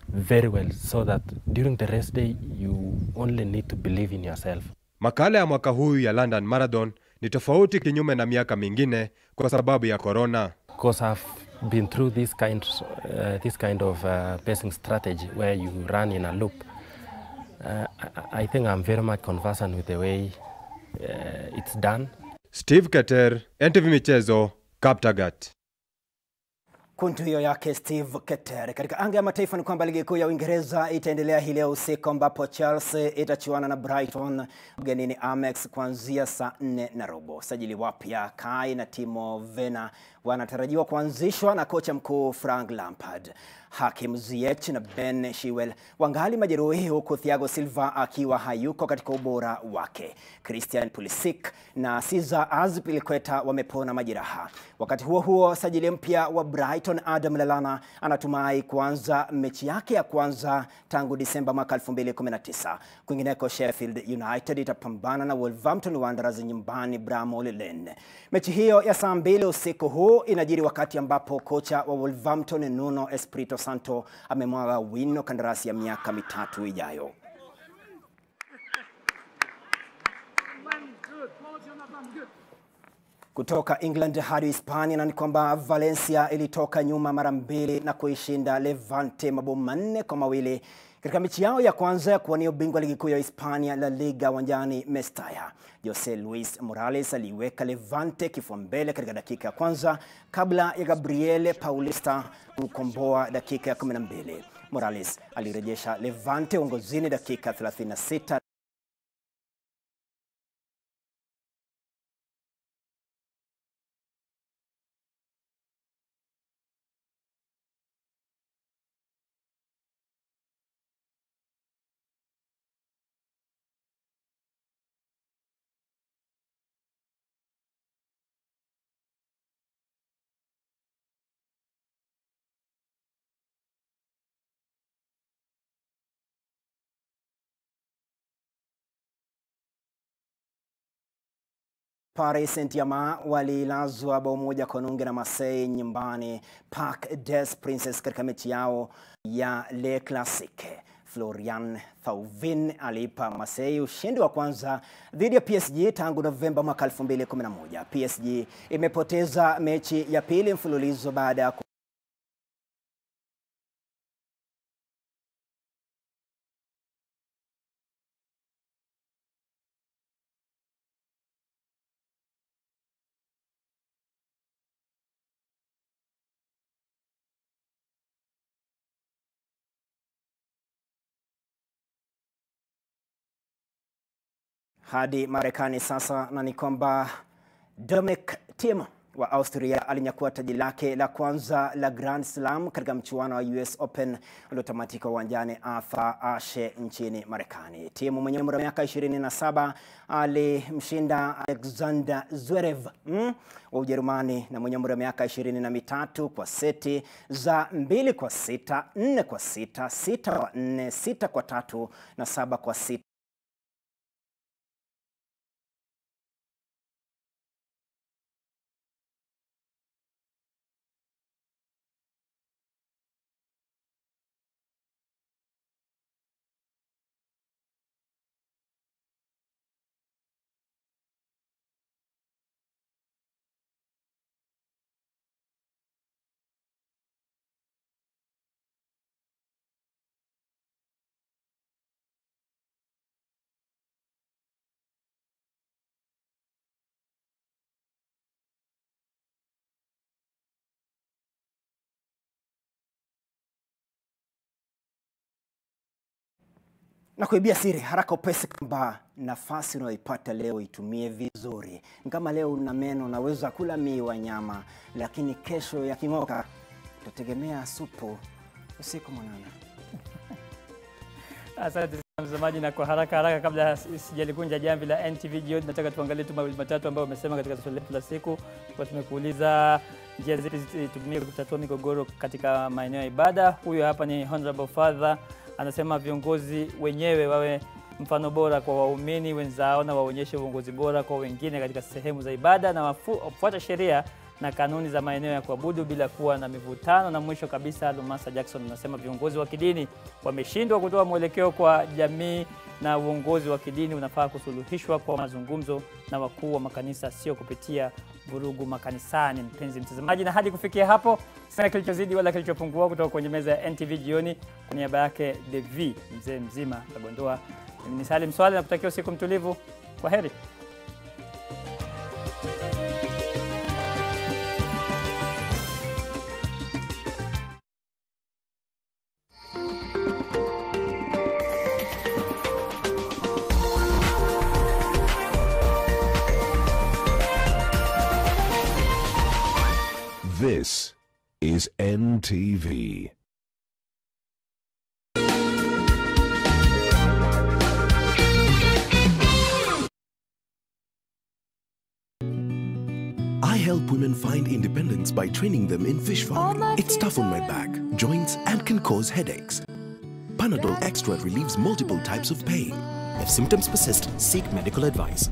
very well, so that during the race day you only need to believe in yourself. Makala ya mwaka huu ya London Marathon ni tofauti kinyume na miaka mingine kwa sababu ya corona. Because I've been through this kind of pacing strategy where you run in a loop. I think I'm very much conversant with the way it's done. Steve Keter, NTV Michezo, Kaptagat. Kuntu hiyo yake Steve Keter. Katika anga ya mataifa ni kwamba ligi kuu ya Uingereza itaendelea hii leo usiku ambapo Chelsea itachuana na Brighton ugenini Amex kuanzia saa 4:15. Sajili wapya Kai na Timo Werner wanatarajiwa kuanzishwa na kocha mkuu Frank Lampard. Hakim Ziyech na Ben Chilwell wangali majeruhi huku Thiago Silva akiwa hayuko katika ubora wake. Christian Pulisic na Cesar Azpilicueta wamepona majeraha. Wakati huo huo, sajili mpya wa Brighton Adam Lallana anatumai kuanza mechi yake ya kwanza tangu Disemba mwaka 2019. Kwingineko, Sheffield United itapambana na Wolverhampton Wanderers nyumbani Bramall Lane. Mechi hiyo ya saa 2 usiku huu inajiri wakati ambapo kocha wa Wolverhampton Nuno Espirito Santo amemwaga wino kandarasi ya miaka 3 ijayo. Kutoka England hadi Hispania na ni kwamba Valencia ilitoka nyuma mara 2 na kuishinda Levante mabao 4-2 Katika mechi yao ya kwanza ya kuwania ubingwa ligi kuu ya Hispania La Liga uwanjani Mestalla, Jose Luis Morales aliweka Levante kifua mbele katika dakika ya kwanza kabla ya Gabriel Paulista kukomboa dakika ya 12. Morales alirejesha Levante uongozini dakika 36. Paris Saint-Germain walilazwa bao moja kwa nunge na Marseille nyumbani Parc des Princes katika mechi yao ya Le Classique. Florian Thauvin alipa Marseille ushindi wa kwanza dhidi ya PSG tangu Novemba mwaka 2011. PSG imepoteza mechi ya pili mfululizo baada ya hadi Marekani sasa, na ni kwamba Dominic Thiem wa Austria alinyakua taji lake la kwanza la Grand Slam katika mchuano wa US Open uliotamatika uwanjani Arthur Ashe nchini Marekani. Thiem mwenye umri wa miaka 27 alimshinda Alexander Zverev wa Ujerumani na mwenye umri wa miaka 23 kwa seti za 2-6, 4-6, 6-4, 6-3 na 7-6. Na kuibia siri haraka upesi kwamba nafasi unayoipata leo itumie vizuri. Kama leo una meno unaweza kula miwa nyama, lakini kesho ya king'oka utategemea supu usiku mwanana. Asante mtazamaji, na kwa haraka kabla sijalikunja jamvi la NTV Jioni, nataka tuangalie tu mawili matatu ambayo wamesema katika swali letu la siku. Kwa tumekuuliza njia zipi tutumie kutatua migogoro katika maeneo ya ibada. Huyo hapa ni Honorable Father, anasema viongozi wenyewe wawe mfano bora kwa waumini wenzao na waonyeshe uongozi bora kwa wengine katika sehemu za ibada na wafuate sheria na kanuni za maeneo ya kuabudu bila kuwa na mivutano. Na mwisho kabisa Lumasa Jackson anasema viongozi wa kidini wameshindwa kutoa mwelekeo kwa jamii na uongozi wa kidini unafaa kusuluhishwa kwa mazungumzo na wakuu wa makanisa, sio kupitia vurugu makanisani. Mpenzi mtazamaji, na hadi kufikia hapo sina kilichozidi wala kilichopungua kutoka kwenye meza ya NTV Jioni. Kwa niaba yake DV mzee mzima Agondoa, mimi ni Salim Swaleh na kutakia usiku mtulivu. Kwa heri. This is NTV. I help women find independence by training them in fish farming. It's tough on my back, joints, and can cause headaches. Panadol Extra relieves multiple types of pain. If symptoms persist, seek medical advice.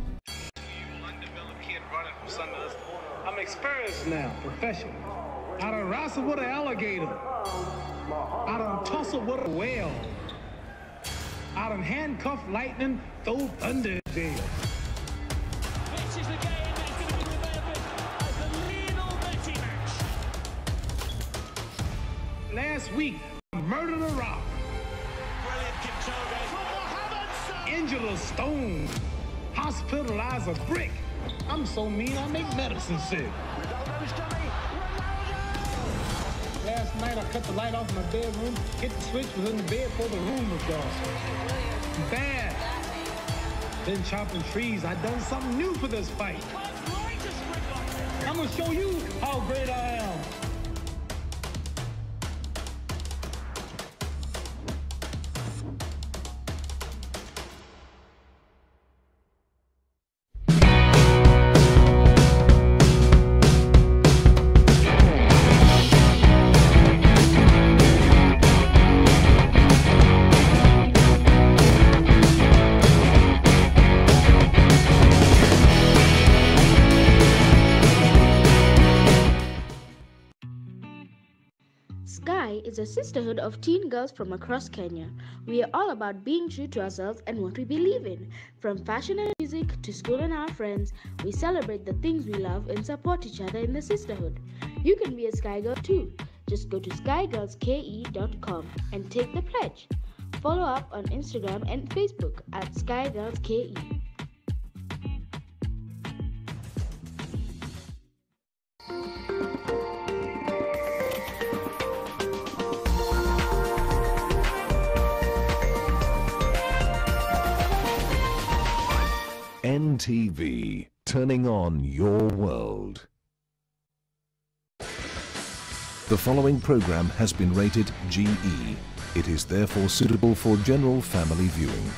I'm experienced now, professional. I done wrestled with an alligator. I done tussled with a whale. I done handcuffed lightning, throw thunder in jail. This is the game that's going to be remembered as the Lionel Messi match. Last week, I murdered a rock. Brilliant. injured a stone, hospitalize a brick. I'm so mean, I make medicine sick. Last night I cut the light off in my bedroom, hit the switch, was in the bed before the room was dark. Bad. Been chopping trees, I done something new for this fight. I'm gonna show you how great I am. Sky is a sisterhood of teen girls from across Kenya. We are all about being true to ourselves and what we believe in. From fashion and music to school and our friends, we celebrate the things we love and support each other in the sisterhood. You can be a Sky Girl too. Just go to skygirlske.com and take the pledge. Follow up on Instagram and Facebook at skygirlske. NTV, turning on your world. The following program has been rated GE. It is therefore suitable for general family viewing.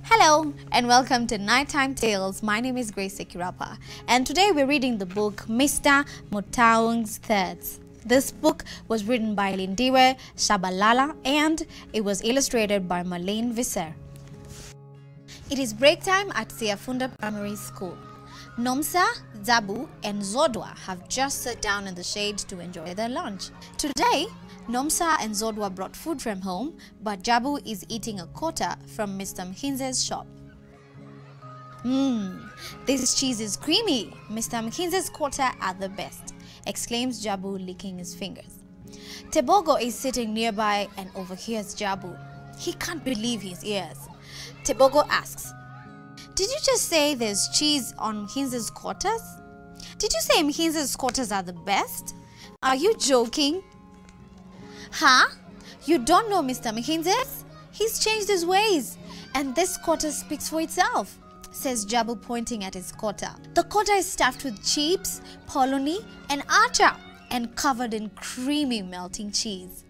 Hello and welcome to Nighttime Tales. My name is Grace Sekirapa and today we're reading the book Mr. Motaung's Threads. This book was written by Lindiwe Shabalala and it was illustrated by Marlene Visser. It is break time at Siafunda Primary School. Nomsa, Zabu and Zodwa have just sat down in the shade to enjoy their lunch. Today, Nomsa and Zodwa brought food from home, but Jabu is eating a quota from Mr. Mhinze's shop. This cheese is creamy. Mr. Mhinze's quota are the best, exclaims Jabu, licking his fingers. Tebogo is sitting nearby and overhears Jabu. He can't believe his ears. Tebogo asks, "Did you just say there's cheese on Mhinze's quarters? Did you say Mhinze's quarters are the best? Are you joking?" "Huh? You don't know Mr. Mhinze's? He's changed his ways, and this quarter speaks for itself," says Jabu, pointing at his quota. The quota is stuffed with chips, polony, and acha, and covered in creamy melting cheese.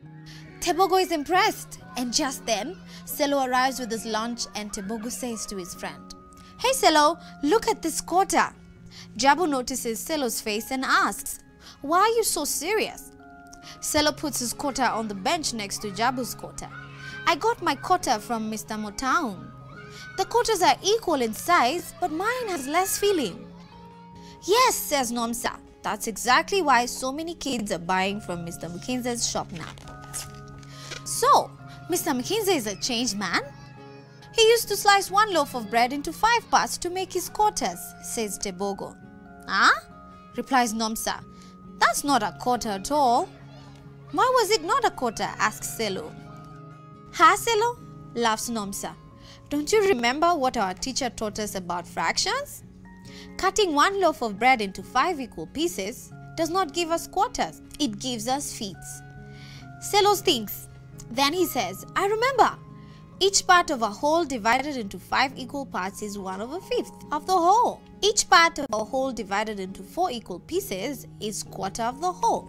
Tebogo is impressed, and just then, Selo arrives with his lunch and Tebogo says to his friend, "Hey Selo, look at this quota." Jabu notices Selo's face and asks, "Why are you so serious?" Selo puts his quota on the bench next to Jabu's quota. "I got my quota from Mr. Motaung. The quotas are equal in size, but mine has less filling." "Yes," says Nomsa. "That's exactly why so many kids are buying from Mr. Mhinze's shop now." "So, Mr. Mhinze is a changed man? He used to slice one loaf of bread into 5 parts to make his quarters," says Tebogo. "Huh?" replies Nomsa. "That's not a quarter at all." "Why was it not a quarter?" asks Selo. "Ha, Selo?" laughs Nomsa. "Don't you remember what our teacher taught us about fractions? Cutting one loaf of bread into 5 equal pieces does not give us quarters, it gives us feets." Selo thinks. Then he says, "I remember. Each part of a whole divided into 5 equal parts is 1/5 of the whole. Each part of a whole divided into 4 equal pieces is quarter of the whole."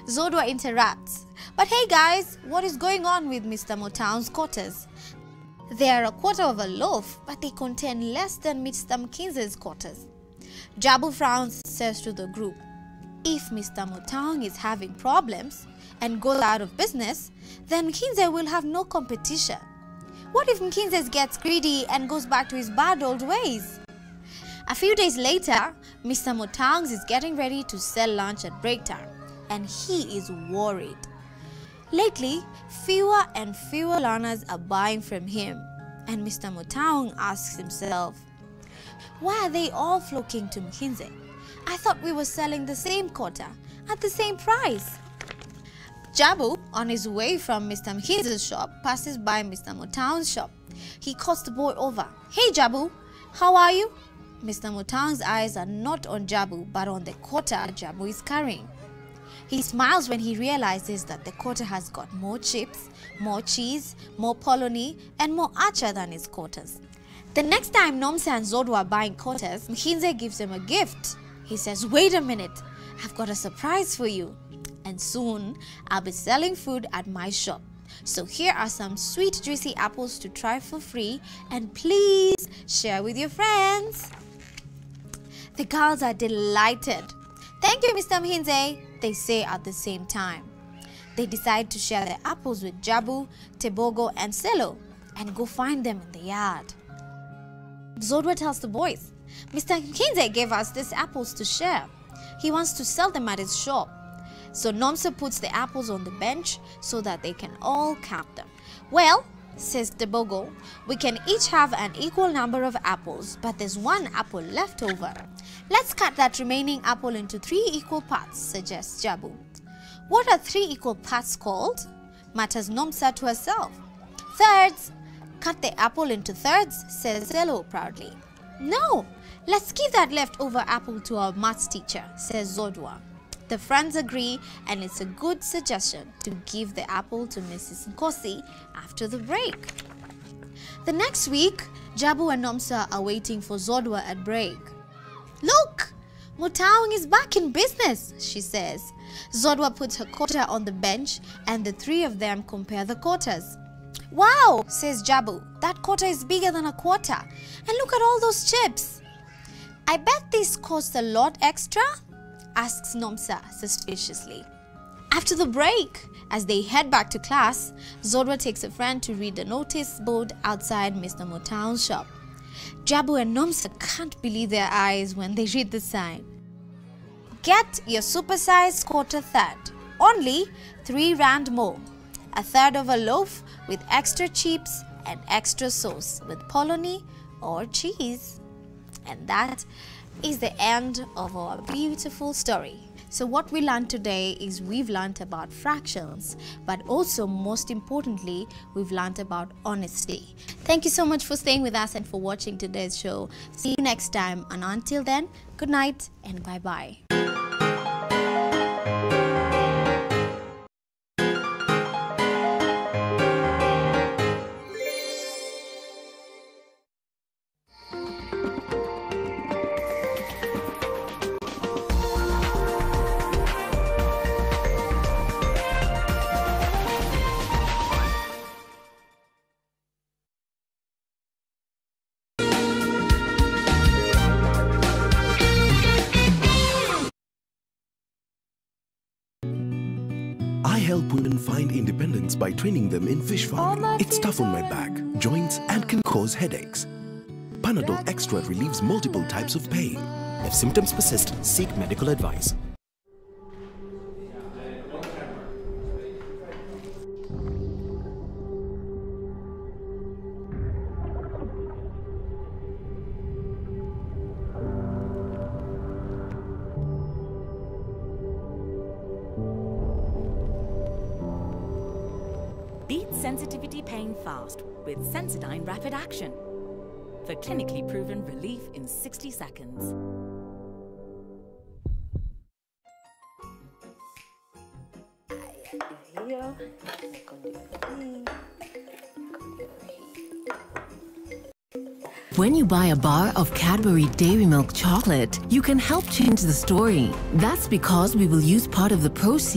Zodwa interrupts. "But hey guys, what is going on with Mr. Motaung's quarters? They are a quarter of a loaf, but they contain less than Mr. Mhinze's quarters." Jabu frowns, says to the group, "If Mr. Motaung is having problems and goes out of business, then Mhinze will have no competition. What if Mhinze gets greedy and goes back to his bad old ways?" A few days later, Mr. Motaung is getting ready to sell lunch at break time, and he is worried. Lately, fewer and fewer learners are buying from him, and Mr. Motaung asks himself, "Why are they all flocking to Mhinze? I thought we were selling the same quota at the same price." Jabu, on his way from Mr. Mkhize's shop, passes by Mr. Motown's shop. He calls the boy over. Hey Jabu, how are you? Mr. Motown's eyes are not on Jabu, but on the quota Jabu is carrying. He smiles when he realizes that the quota has got more chips, more cheese, more polony, and more acha than his quotas. The next time Nomsa and Zodwa are buying quotas, Mkhize gives him a gift. He says, wait a minute, I've got a surprise for you. And soon, I'll be selling food at my shop. So here are some sweet juicy apples to try for free, and please share with your friends. The girls are delighted. Thank you, Mr. Mkhize, they say at the same time. They decide to share their apples with Jabu, Tebogo, and Selo and go find them in the yard. Zodwa tells the boys, Mr. Mkhize gave us these apples to share. He wants to sell them at his shop. So Nomsa puts the apples on the bench so that they can all count them. Well, says Tebogo, we can each have an equal number of apples, but there's one apple left over. Let's cut that remaining apple into 3 equal parts, suggests Jabu. What are 3 equal parts called? Mutters Nomsa to herself. Thirds. Cut the apple into thirds, says Selo proudly. No, let's give that leftover apple to our maths teacher, says Zodwa. The friends agree, and it's a good suggestion to give the apple to Mrs. Nkosi after the break. The next week, Jabu and Nomsa are waiting for Zodwa at break. Look, Motown is back in business, she says. Zodwa puts her quota on the bench, and the 3 of them compare the quotas. Wow, says Jabu, that quota is bigger than a quarter. And look at all those chips. I bet this costs a lot extra, asks Nomsa suspiciously. After the break, as they head back to class, Zodwa takes a friend to read the notice board outside Mr. Motown's shop. Jabu and Nomsa can't believe their eyes when they read the sign. Get your supersized quarter third, only 3 rand more. A third of a loaf with extra chips and extra sauce with polony or cheese. And that is the end of our beautiful story. So what we learned today is we've learned about fractions, but also most importantly, we've learned about honesty. Thank you so much for staying with us and for watching today's show. See you next time, and until then, good night and bye-bye. I help women find independence by training them in fish farming. It's tough on my back, joints, and can cause headaches. Panadol Extra relieves multiple types of pain. If symptoms persist, seek medical advice. Beat sensitivity pain fast with Sensodyne Rapid Action for clinically proven relief in 60 seconds. When you buy a bar of Cadbury Dairy Milk chocolate, you can help change the story. That's because we will use part of the proceeds